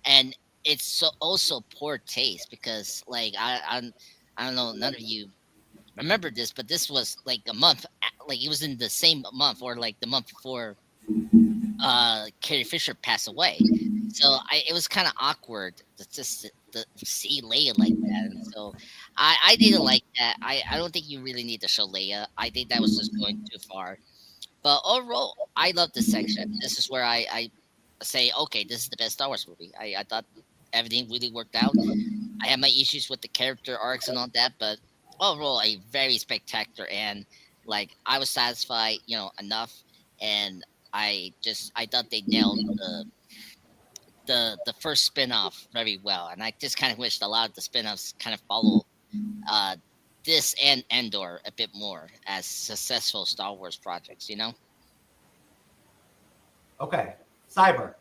and it's so also poor taste because like I don't know, none of you remember this, but this was like a month, like it was in the same month or like the month before Carrie Fisher passed away. So it was kind of awkward to see Leia like that. And so I didn't like that. I don't think you really need to show Leia. I think that was just going too far. But overall, I love this section. This is where I say, okay, this is the best Star Wars movie. I thought everything really worked out. I had my issues with the character arcs and all that, but overall, a very spectacular and like I was satisfied, enough. And I thought they nailed the first spin-off very well, and I just kind of wished a lot of the spin-offs kind of follow uh, this and Endor a bit more as successful Star Wars projects. Okay, Cyber.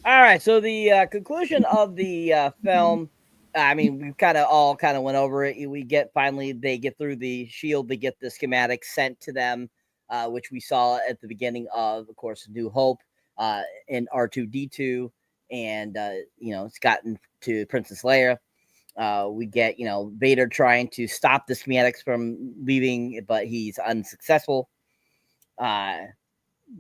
All right, so the conclusion of the film, I mean, we kind of went over it. They get through the shield, they get the schematics sent to them, which we saw at the beginning of course, New Hope, in R2D2, and it's gotten to Princess Leia. We get Vader trying to stop the schematics from leaving, but he's unsuccessful.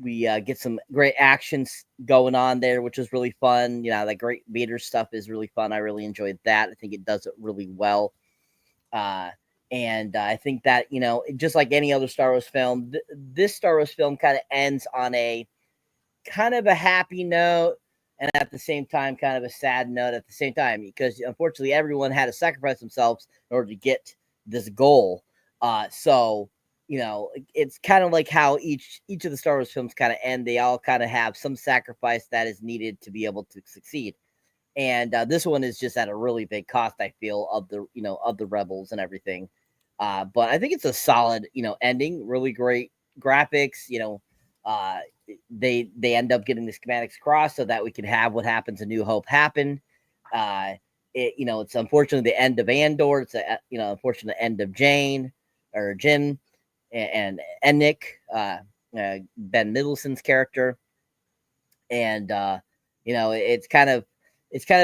We get some great actions going on there, which is really fun. That great Vader stuff is really fun. I really enjoyed that. I think it does it really well. And I think that, just like any other Star Wars film, this Star Wars film kind of ends on a kind of a happy note and at the same time kind of a sad note at the same time, because unfortunately everyone had to sacrifice themselves in order to get this goal. So it's kind of like how each of the Star Wars films kind of end. They all kind of have some sacrifice that is needed to be able to succeed. And this one is just at a really big cost, I feel, of the rebels and everything. But I think it's a solid, ending, really great graphics. They end up getting the schematics across so that we can have what happens in New Hope happen. It's unfortunately the end of Andor. It's unfortunate end of Jin and Nick, Ben Mendelsohn's character. And it's kind of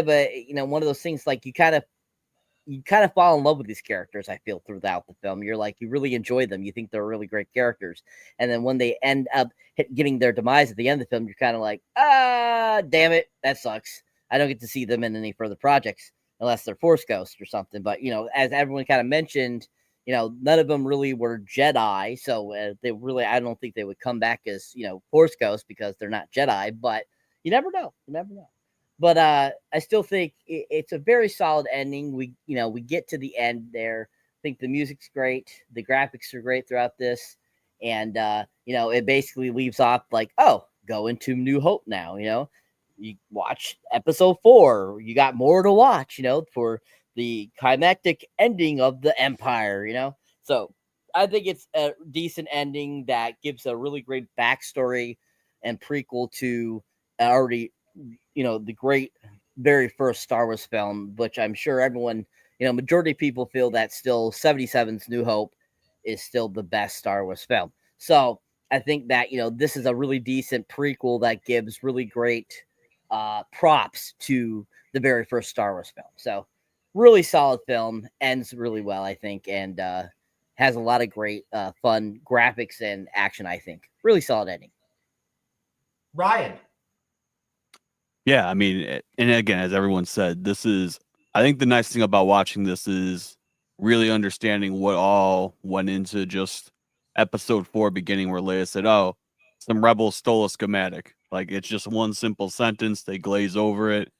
a one of those things, like you kind of fall in love with these characters, I feel, throughout the film. You're like, you really enjoy them. You think they're really great characters. And then when they end up getting their demise at the end of the film, you're kind of like, damn it, that sucks. I don't get to see them in any further projects unless they're Force Ghosts or something. But, as everyone kind of mentioned, none of them really were Jedi. So I don't think they would come back as, Force Ghosts because they're not Jedi. But you never know. But I still think it's a very solid ending. We get to the end there. I think the music's great. The graphics are great throughout this. And, it basically leaves off like, oh, go into New Hope now. You watch episode 4. You got more to watch, for the climactic ending of the Empire, So I think it's a decent ending that gives a really great backstory and prequel to already the great very first Star Wars film, which I'm sure everyone, majority of people feel that still 77's New Hope is still the best Star Wars film. So I think that, this is a really decent prequel that gives really great props to the very first Star Wars film. So really solid film, ends really well, I think, and has a lot of great fun graphics and action, I think. Really solid ending. Ryan. Yeah, I mean, and again, as everyone said, I think the nice thing about watching this is really understanding what all went into just episode 4 beginning, where Leia said, "Oh, some rebels stole a schematic." Like, it's just one simple sentence, they glaze over it,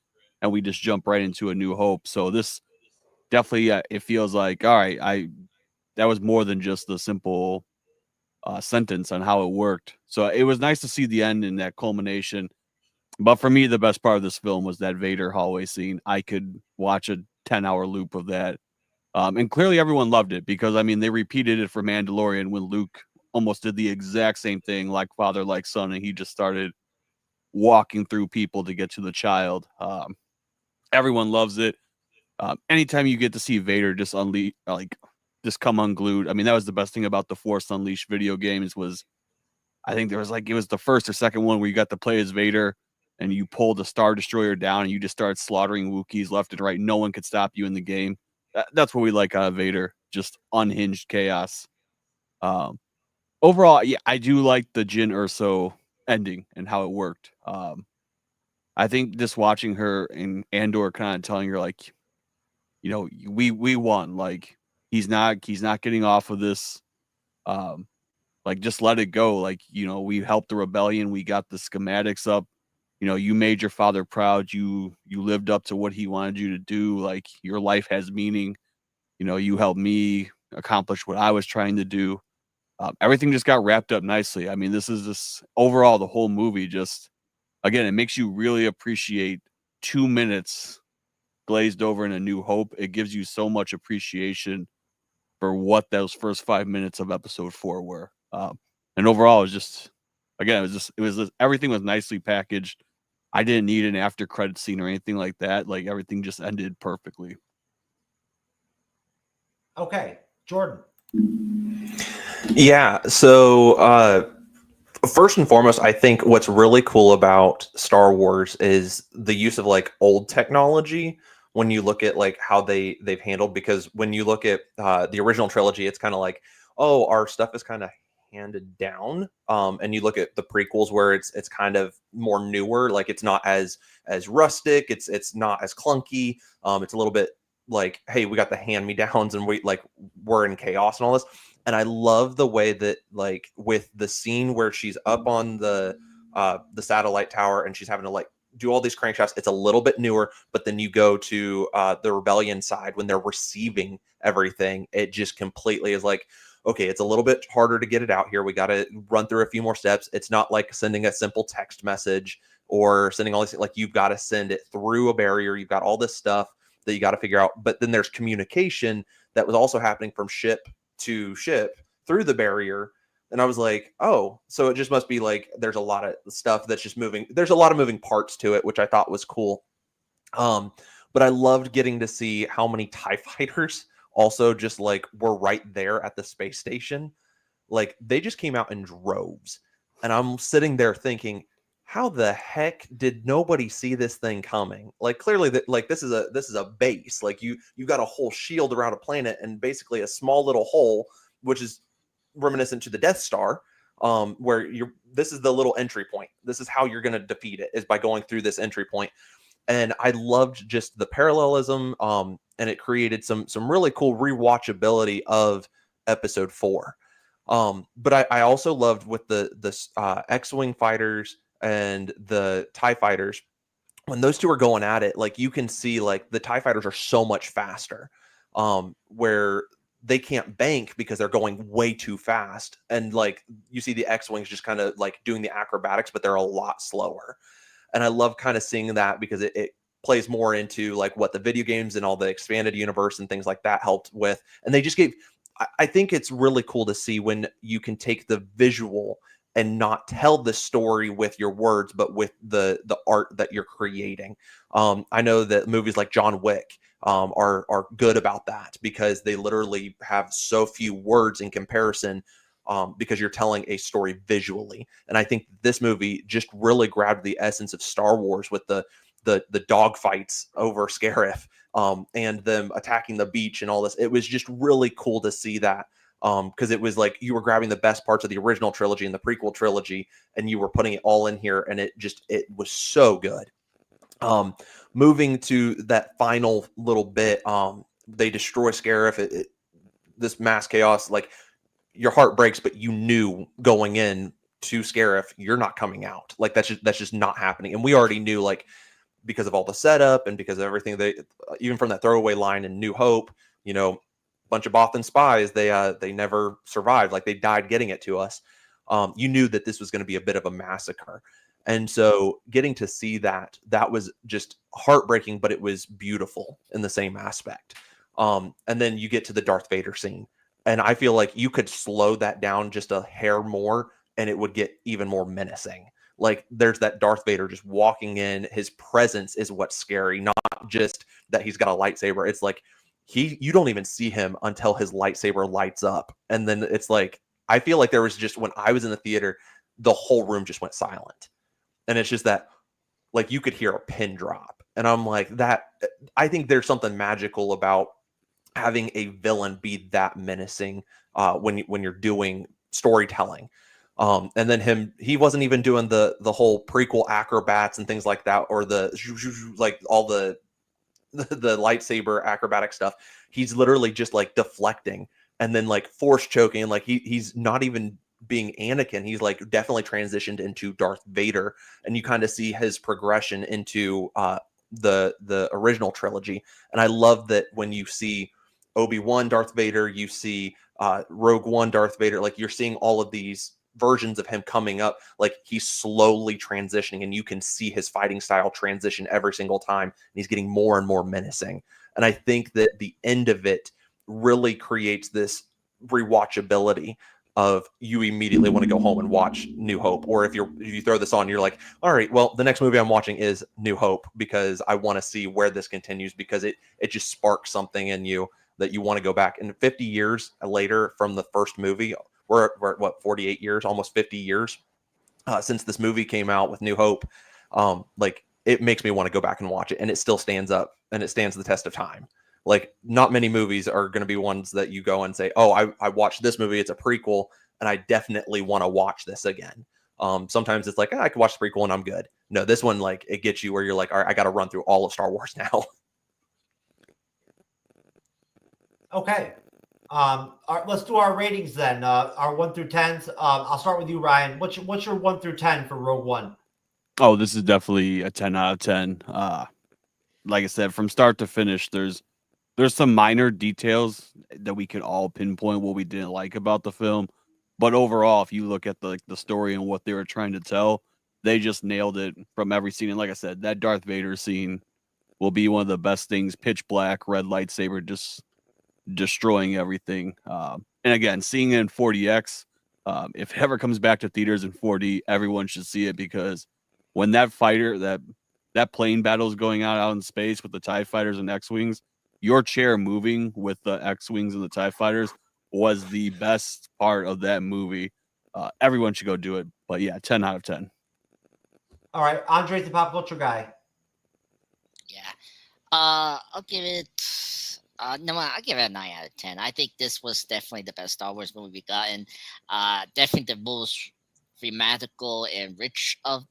and we just jump right into A New Hope. So this definitely, it feels like, all right, that was more than just the simple sentence on how it worked. So it was nice to see the end and that culmination. But for me, the best part of this film was that Vader hallway scene. I could watch a 10-hour loop of that. And clearly everyone loved it because, I mean, they repeated it for Mandalorian when Luke almost did the exact same thing, like father, like son, and he just started walking through people to get to the child. Everyone loves it. Anytime you get to see Vader just just come unglued. I mean, that was the best thing about the Force Unleashed video games was, I think it was the first or second one where you got to play as Vader and you pulled a Star Destroyer down and you just started slaughtering Wookiees left and right. No one could stop you in the game. That's what we like out of Vader, just unhinged chaos. Um, Overall, yeah, I do like the Jyn Erso ending and how it worked. I think just watching her in Andor kind of telling her, like, we won. Like, he's not getting off of this. Like, just let it go. Like, we helped the rebellion. We got the schematics up. You made your father proud. You lived up to what he wanted you to do. Like, your life has meaning. You helped me accomplish what I was trying to do. Everything just got wrapped up nicely. I mean, this is just overall the whole movie. Just again, it makes you really appreciate 2 minutes glazed over in A New Hope. It gives you so much appreciation for what those first 5 minutes of episode 4 were. And overall, it was just, again, everything was nicely packaged. I didn't need an after credit scene or anything like that. Like, everything just ended perfectly. Okay, Jordan. Yeah. So, first and foremost, I think what's really cool about Star Wars is the use of like old technology when you look at like how they've handled, because when you look at the original trilogy, it's kind of like, oh, our stuff is kind of handed down. And you look at the prequels where it's kind of more newer, like it's not as rustic, it's not as clunky. It's a little bit like, hey, we got the hand-me-downs and we're in chaos and all this. And I love the way that, like, with the scene where she's up on the satellite tower and she's having to like do all these crankshots. It's a little bit newer, but then you go to the rebellion side when they're receiving everything. It just completely is like, okay, it's a little bit harder to get it out here. We got to run through a few more steps. It's not like sending a simple text message or sending all these, like, you've got to send it through a barrier. You've got all this stuff that you got to figure out. But then there's communication that was also happening from ship to ship through the barrier. And I was like, oh, so it just must be like there's a lot of stuff that's just moving. There's a lot of moving parts to it, which I thought was cool. But I loved getting to see how many TIE fighters also just like were right there at the space station. Like, they just came out in droves. And I'm sitting there thinking, how the heck did nobody see this thing coming? Like, clearly that, like, this is a base. Like, you've got a whole shield around a planet and basically a small little hole, which is reminiscent to the Death Star, where this is the little entry point. This is how you're going to defeat it, is by going through this entry point. And I loved just the parallelism, and it created some really cool rewatchability of episode 4. But I also loved with the X-Wing fighters and the TIE fighters, when those two are going at it, like, you can see like the TIE fighters are so much faster, where they can't bank because they're going way too fast. And like, you see the X-Wings just kind of like doing the acrobatics, but they're a lot slower. And I love kind of seeing that because it plays more into like what the video games and all the expanded universe and things like that helped with. And they just I think it's really cool to see when you can take the visual and not tell the story with your words, but with the art that you're creating. I know that movies like John Wick are good about that, because they literally have so few words in comparison, because you're telling a story visually. And I think this movie just really grabbed the essence of Star Wars with the dog fights over Scarif, and them attacking the beach and all this. It was just really cool to see that, because it was like you were grabbing the best parts of the original trilogy and the prequel trilogy, and you were putting it all in here, and it was so good. Moving to that final little bit, they destroy Scarif. This mass chaos, like your heart breaks, but you knew going in to Scarif, you're not coming out. Like that's just not happening. And we already knew, like, because of all the setup and because of everything, they even from that throwaway line in New Hope, you know, bunch of Bothan spies, they never survived. Like they died getting it to us. You knew that this was going to be a bit of a massacre. And so getting to see that was just heartbreaking, but it was beautiful in the same aspect. And then you get to the Darth Vader scene. And I feel like you could slow that down just a hair more and it would get even more menacing. Like there's that Darth Vader just walking in. His presence is what's scary, not just that he's got a lightsaber. It's like you don't even see him until his lightsaber lights up. And then it's like, I feel like there was just, when I was in the theater, the whole room just went silent. And it's just that, like, you could hear a pin drop. And I'm like, that, I think there's something magical about having a villain be that menacing when you're doing storytelling. And then he wasn't even doing the whole prequel acrobats and things like that, or the like all the lightsaber acrobatic stuff. He's literally just like deflecting and then like force choking, and like he's not even being Anakin. He's like definitely transitioned into Darth Vader, and you kind of see his progression into the original trilogy. And I love that when you see Obi-Wan Darth Vader, you see Rogue One Darth Vader, like you're seeing all of these versions of him coming up, like he's slowly transitioning, and you can see his fighting style transition every single time, and he's getting more and more menacing. And I think that the end of it really creates this rewatchability of you immediately want to go home and watch New Hope. Or if you throw this on, you're like, all right, well, the next movie I'm watching is New Hope because I want to see where this continues, because it just sparks something in you that you want to go back. And 50 years later from the first movie, we're at what, 48 years, almost 50 years since this movie came out with New Hope. Like it makes me want to go back and watch it, and it still stands up and it stands the test of time. Like not many movies are going to be ones that you go and say, oh, I watched this movie, it's a prequel, and I definitely want to watch this again. Sometimes it's like, I can watch the prequel and I'm good. No, this one, like it gets you where you're like, all right, I got to run through all of Star Wars now. Okay. Let's do our ratings then. Our 1 through 10s. I'll start with you, Ryan. What's your 1 through 10 for Rogue One? Oh, this is definitely a 10 out of 10. Like I said, from start to finish, there's some minor details that we could all pinpoint what we didn't like about the film. But overall, if you look at the story and what they were trying to tell, they just nailed it from every scene. And like I said, that Darth Vader scene will be one of the best things. Pitch black, red lightsaber, just destroying everything. And again, seeing it in 40X, if it ever comes back to theaters in 4D, everyone should see it, because when that fighter, that plane battle is going out in space with the TIE fighters and X-Wings, your chair moving with the X-Wings and the TIE fighters was the best part of that movie. Everyone should go do it. But yeah, 10 out of 10. All right. Andre's the pop culture guy. Yeah. I'll give it no, I'll give it a 9 out of 10. I think this was definitely the best Star Wars movie we got, and definitely the most thematical and rich of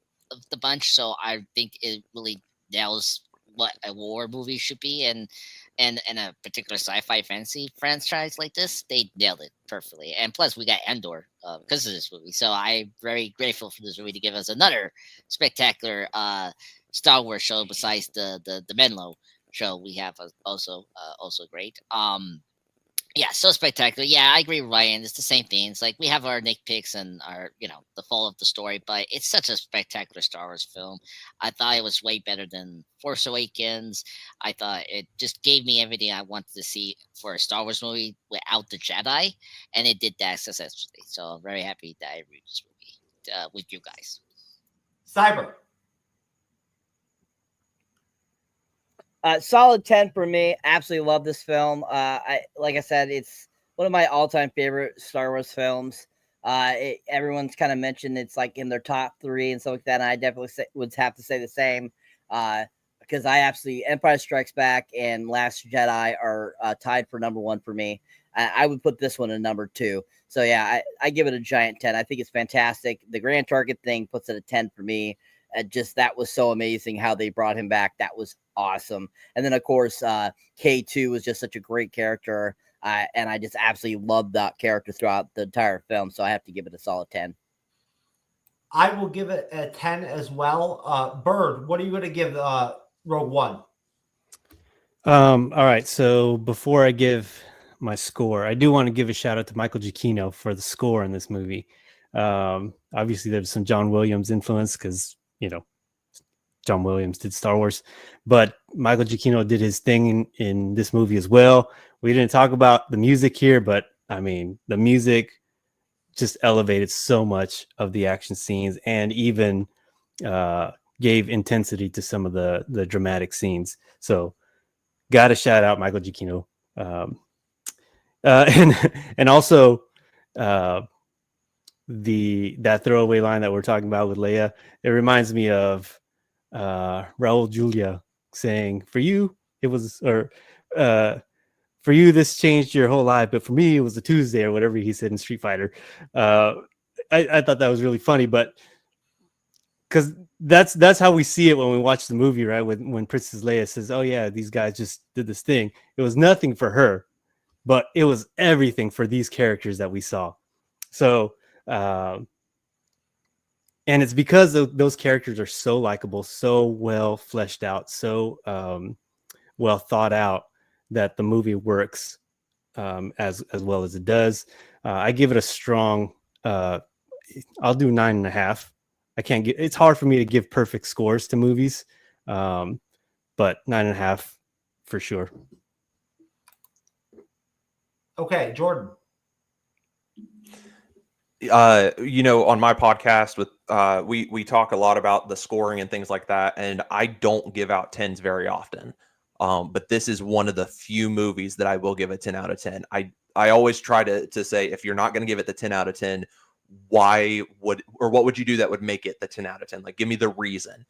the bunch. So I think it really nails what a war movie should be, and a particular sci-fi fantasy franchise like this, they nailed it perfectly. And plus, we got Endor because of this movie. So I'm very grateful for this movie to give us another spectacular Star Wars show besides the Menlo show we have also great. Yeah, so spectacular. Yeah, I agree with Ryan. It's the same thing. It's like we have our nitpicks and our, the fall of the story, but it's such a spectacular Star Wars film. I thought it was way better than Force Awakens. I thought it just gave me everything I wanted to see for a Star Wars movie without the Jedi, and it did that successfully. So I'm very happy that I reviewed this movie with you guys. Cyber. Solid 10 for me. Absolutely love this film. Like I said, it's one of my all-time favorite Star Wars films. Everyone's kind of mentioned it's like in their top 3 and stuff like that. And I definitely would have to say the same because I absolutely Empire Strikes Back and Last Jedi are tied for number 1 for me. I would put this one in number 2. So yeah, I give it a giant 10. I think it's fantastic. The Grand Target thing puts it at 10 for me. just that was so amazing how they brought him back. That was awesome. And then of course K2 was just such a great character, and I just absolutely loved that character throughout the entire film. So I have to give it a solid 10. I will give it a 10 as well. Bird, what are you going to give Rogue One? All right. So before I give my score, I do want to give a shout out to Michael Giacchino for the score in this movie. Obviously, there's some John Williams influence because, John Williams did Star Wars, but Michael Giacchino did his thing in this movie as well. We didn't talk about the music here, but I mean, the music just elevated so much of the action scenes and even gave intensity to some of the dramatic scenes. So got to shout out Michael Giacchino. And also that throwaway line that we're talking about with Leia, it reminds me of Raul Julia saying, for you this changed your whole life, but for me it was a Tuesday, or whatever he said in Street Fighter. I thought that was really funny, but because that's how we see it when we watch the movie, right? When Princess Leia says, oh yeah, these guys just did this thing. It was nothing for her, but it was everything for these characters that we saw. So and it's because those characters are so likable, so well fleshed out, so well thought out, that the movie works as well as it does. I give it a strong, I'll do 9.5. It's hard for me to give perfect scores to movies, but 9.5 for sure. Okay, Jordan. On my podcast with we talk a lot about the scoring and things like that, and I don't give out 10s very often. But this is one of the few movies that I will give a 10 out of 10. I always try to say, if you're not going to give it the 10 out of 10, what would you do that would make it the 10 out of 10? Like, give me the reason.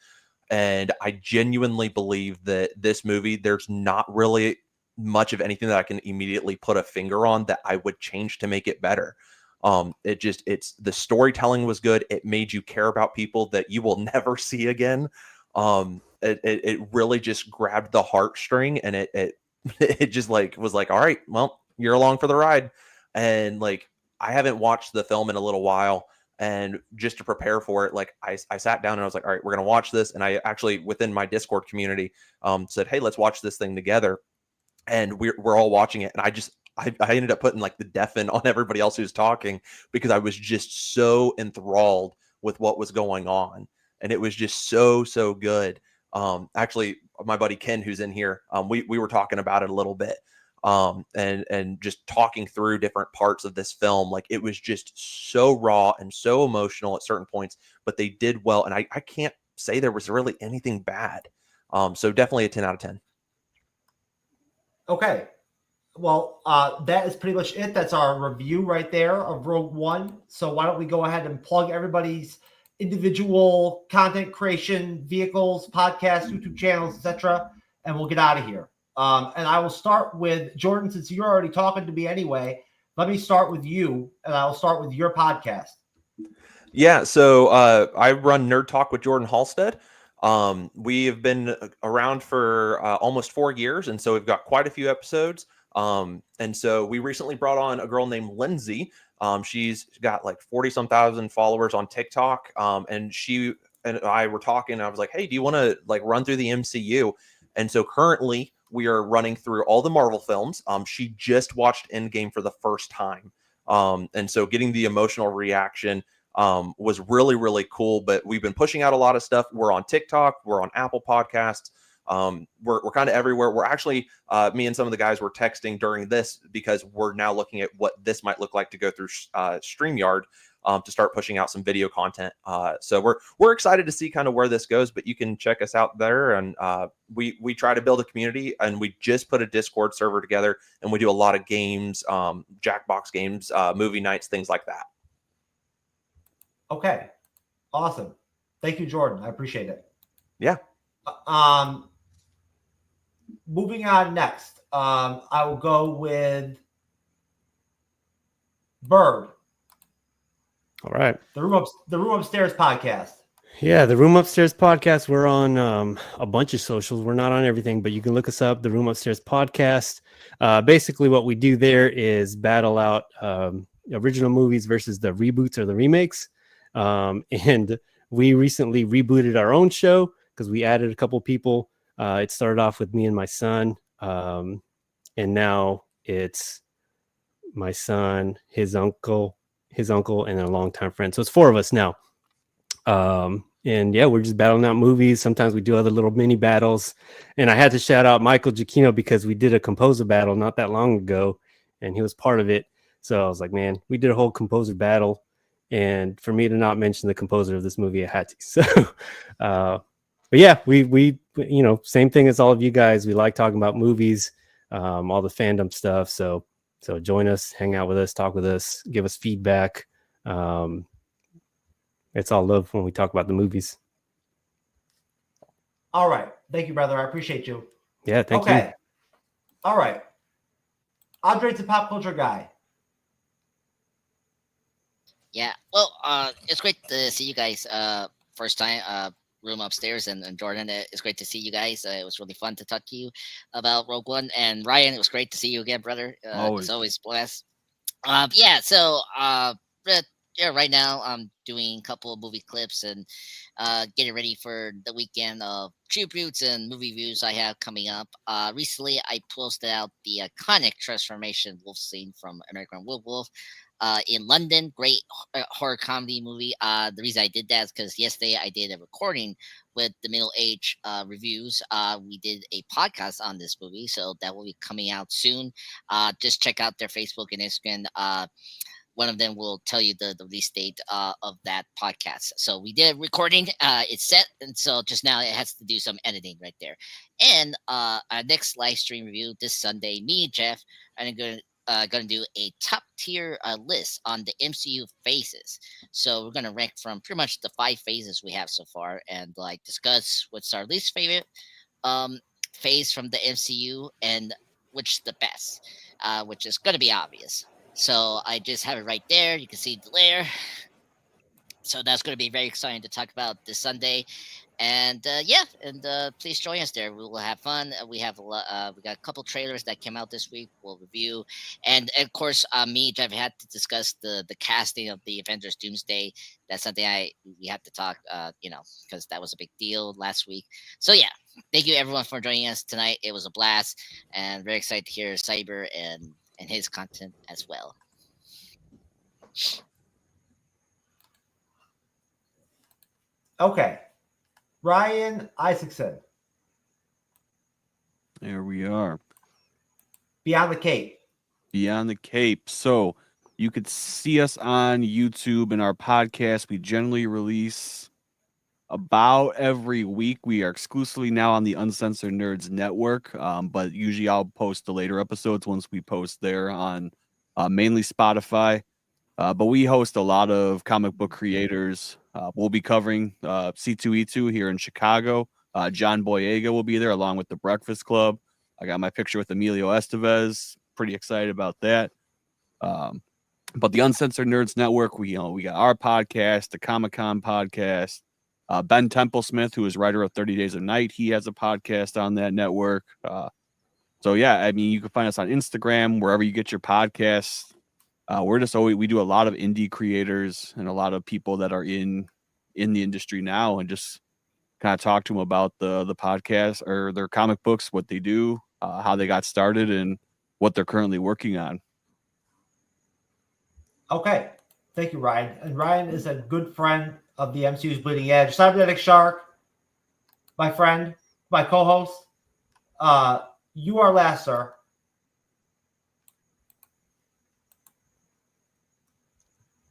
And I genuinely believe that this movie, there's not really much of anything that I can immediately put a finger on that I would change to make it better. It's the storytelling was good. It made you care about people that you will never see again. It really just grabbed the heartstring, and it just was like, all right, well, you're along for the ride. And like, I haven't watched the film in a little while, and just to prepare for it, like I sat down and I was like, all right, we're going to watch this. And I actually, within my Discord community, said, hey, let's watch this thing together. And we're all watching it. And I ended up putting like the deafen on everybody else who's talking, because I was just so enthralled with what was going on. And it was just so good. Actually, my buddy Ken, who's in here, we were talking about it a little bit, and just talking through different parts of this film. Like, it was just so raw and so emotional at certain points, but they did well. And I can't say there was really anything bad. So definitely a 10 out of 10. Okay. Well, that is pretty much it. That's our review right there of Rogue One. So why don't we go ahead and plug everybody's individual content creation vehicles, podcasts, YouTube channels, etc., and we'll get out of here. And I will start with Jordan, since you're already talking to me anyway. Let me start with you, and I'll start with your podcast. Yeah, so I run Nerd Talk with Jordan Halstead. We have been around for almost 4 years, and so we've got quite a few episodes. And so we recently brought on a girl named Lindsay. She's got like 40-some thousand followers on TikTok. And she and I were talking, and I was like, hey, do you want to like run through the MCU? And so currently we are running through all the Marvel films. She just watched Endgame for the first time. And so getting the emotional reaction was really, really cool. But we've been pushing out a lot of stuff. We're on TikTok. We're on Apple Podcasts. We're kind of everywhere. We're actually, me and some of the guys were texting during this, because we're now looking at what this might look like to go through StreamYard to start pushing out some video content. So we're excited to see kind of where this goes, but you can check us out there. And we try to build a community, and we just put a Discord server together, and we do a lot of games, Jackbox games, movie nights, things like that. Okay. Awesome. Thank you, Jordan. I appreciate it. Yeah. Moving on next, I will go with Bird. All right. The Room Upstairs podcast. Yeah, the Room Upstairs podcast. We're on a bunch of socials. We're not on everything, but you can look us up, the Room Upstairs podcast. Basically, what we do there is battle out original movies versus the reboots or the remakes. And we recently rebooted our own show because we added a couple people. It started off with me and my son, and now it's my son, his uncle, and a longtime friend. So it's 4 of us now. And yeah, we're just battling out movies. Sometimes we do other little mini battles. And I had to shout out Michael Giacchino because we did a composer battle not that long ago, and he was part of it. So I was like, man, we did a whole composer battle. And for me to not mention the composer of this movie, I had to. So, but yeah, we same thing as all of you guys. We like talking about movies, all the fandom stuff. So join us, hang out with us, talk with us, give us feedback. It's all love when we talk about the movies. All right. Thank you, brother. I appreciate you. Yeah, thank you. All right. Andre's a pop culture guy. Yeah. Well, it's great to see you guys. First time room upstairs, and Jordan, it's great to see you guys. It was really fun to talk to you about Rogue One, and Ryan, it was great to see you again, brother. It's always blessed. Yeah. So, yeah, right now I'm doing a couple of movie clips and getting ready for the weekend of tributes and movie reviews I have coming up. Recently, I posted out the iconic transformation wolf scene from American Werewolf in London. Great horror comedy movie. The reason I did that is because yesterday I did a recording with the Middle Age reviews. We did a podcast on this movie, so that will be coming out soon. Just check out their Facebook and Instagram. One of them will tell you the release date of that podcast. So we did a recording. It's set, and so just now it has to do some editing right there. And our next live stream review this Sunday, me and Jeff are going to do a top tier list on the MCU phases. So we're going to rank from pretty much the 5 phases we have so far, and like discuss what's our least favorite phase from the MCU and which is the best, which is going to be obvious. So I just have it right there. You can see the layer. So that's going to be very exciting to talk about this Sunday. And please join us there. We will have fun. We got a couple trailers that came out this week. We'll review, and of course, me, Jeff, had to discuss the casting of the Avengers Doomsday. That's something we have to talk, because that was a big deal last week. So yeah, thank you everyone for joining us tonight. It was a blast, and very excited to hear Cyber and his content as well. Okay. Ryan Isaccson. There we are. Beyond the Cape. Beyond the Cape. So you could see us on YouTube and our podcast. We generally release about every week. We are exclusively now on the Uncensored Nerds Network, but usually I'll post the later episodes once we post there on mainly Spotify. But we host a lot of comic book creators. We'll be covering C2E2 here in Chicago. John Boyega will be there along with the Breakfast Club. I got my picture with Emilio Estevez. Pretty excited about that. But the Uncensored Nerds Network, we got our podcast, the Comic-Con podcast. Ben Templesmith, who is writer of 30 Days of Night, he has a podcast on that network. So yeah, I mean, you can find us on Instagram, wherever you get your podcasts. We do a lot of indie creators and a lot of people that are in the industry now, and just kind of talk to them about the podcast or their comic books, what they do, how they got started, and what they're currently working on. Okay. Thank you, Ryan. And Ryan is a good friend of the MCU's Bleeding Edge. Cyberneticshark, my friend, my co-host. You are last, sir.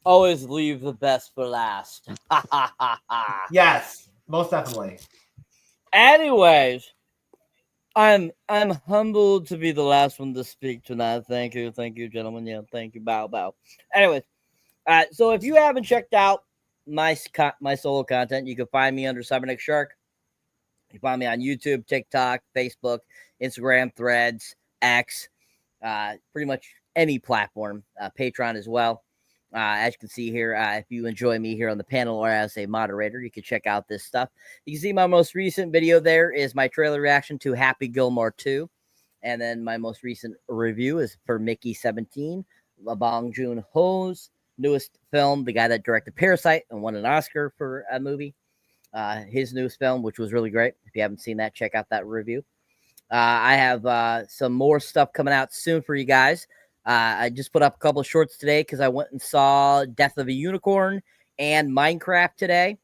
Always leave the best for last. Yes, most definitely. Anyways, I'm humbled to be the last one to speak tonight. Thank you, gentlemen. Yeah, thank you. Bow. Anyways, so if you haven't checked out my solo content, you can find me under Cyberneticshark. You can find me on YouTube, TikTok, Facebook, Instagram, Threads, X, pretty much any platform. Patreon as well. As you can see here, if you enjoy me here on the panel or as a moderator, you can check out this stuff. You can see my most recent video there is my trailer reaction to Happy Gilmore 2. And then my most recent review is for Mickey 17, Bong Joon-ho's newest film, the guy that directed Parasite and won an Oscar for a movie. His newest film, which was really great. If you haven't seen that, check out that review. I have some more stuff coming out soon for you guys. I just put up a couple of shorts today because I went and saw Death of a Unicorn and Minecraft today.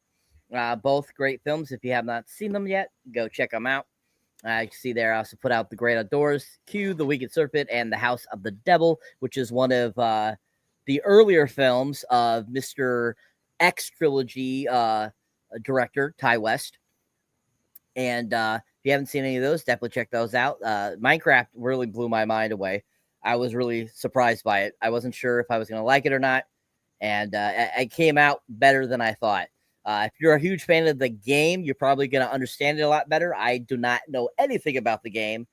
Both great films. If you have not seen them yet, go check them out. You can see there I also put out The Great Outdoors, Q, The Wicked Serpent, and The House of the Devil, which is one of the earlier films of Mr. X trilogy director, Ty West. And if you haven't seen any of those, definitely check those out. Minecraft really blew my mind away. I was really surprised by it. I wasn't sure if I was going to like it or not. And it came out better than I thought. If you're a huge fan of the game, you're probably going to understand it a lot better. I do not know anything about the game.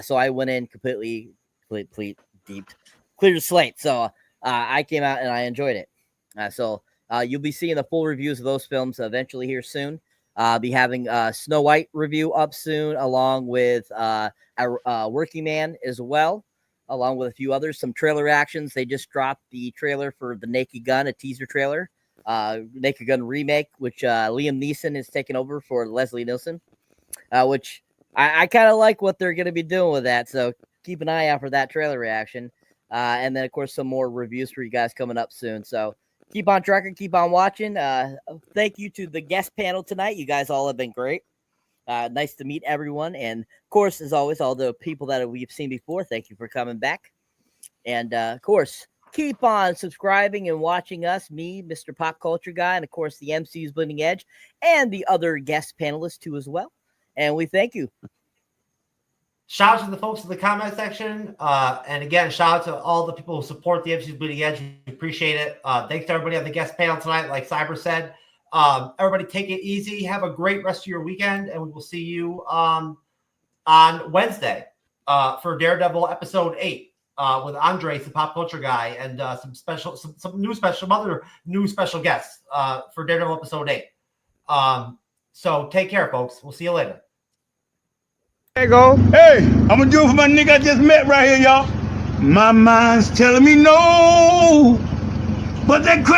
So I went in completely deep, clear slate. So I came out and I enjoyed it. So you'll be seeing the full reviews of those films eventually here soon. I'll be having a Snow White review up soon, along with a Working Man as well, along with a few others. Some trailer reactions. They just dropped the trailer for The Naked Gun, a teaser trailer. Naked Gun remake, which Liam Neeson is taking over for Leslie Nielsen, which I kind of like what they're going to be doing with that. So keep an eye out for that trailer reaction. And then, of course, some more reviews for you guys coming up soon. So keep on tracking, keep on watching. Thank you to the guest panel tonight. You guys all have been great. Nice to meet everyone. And, of course, as always, all the people that we've seen before, thank you for coming back. And, of course, keep on subscribing and watching us, me, Mr. Pop Culture Guy, and, of course, the MCU's Bleeding Edge, and the other guest panelists, too, as well. And we thank you. Shout out to the folks in the comment section. And again, shout out to all the people who support the MCU's Bleeding Edge. We appreciate it. Thanks to everybody on the guest panel tonight, like Cyber said. Everybody take it easy. Have a great rest of your weekend, and we will see you on Wednesday for Daredevil episode 8 with Andre, the pop culture guy, and some other new special guests for Daredevil episode 8. So take care, folks. We'll see you later. There you go. Hey, I'm gonna do it for my nigga I just met right here, y'all. My mind's telling me no, but that crap.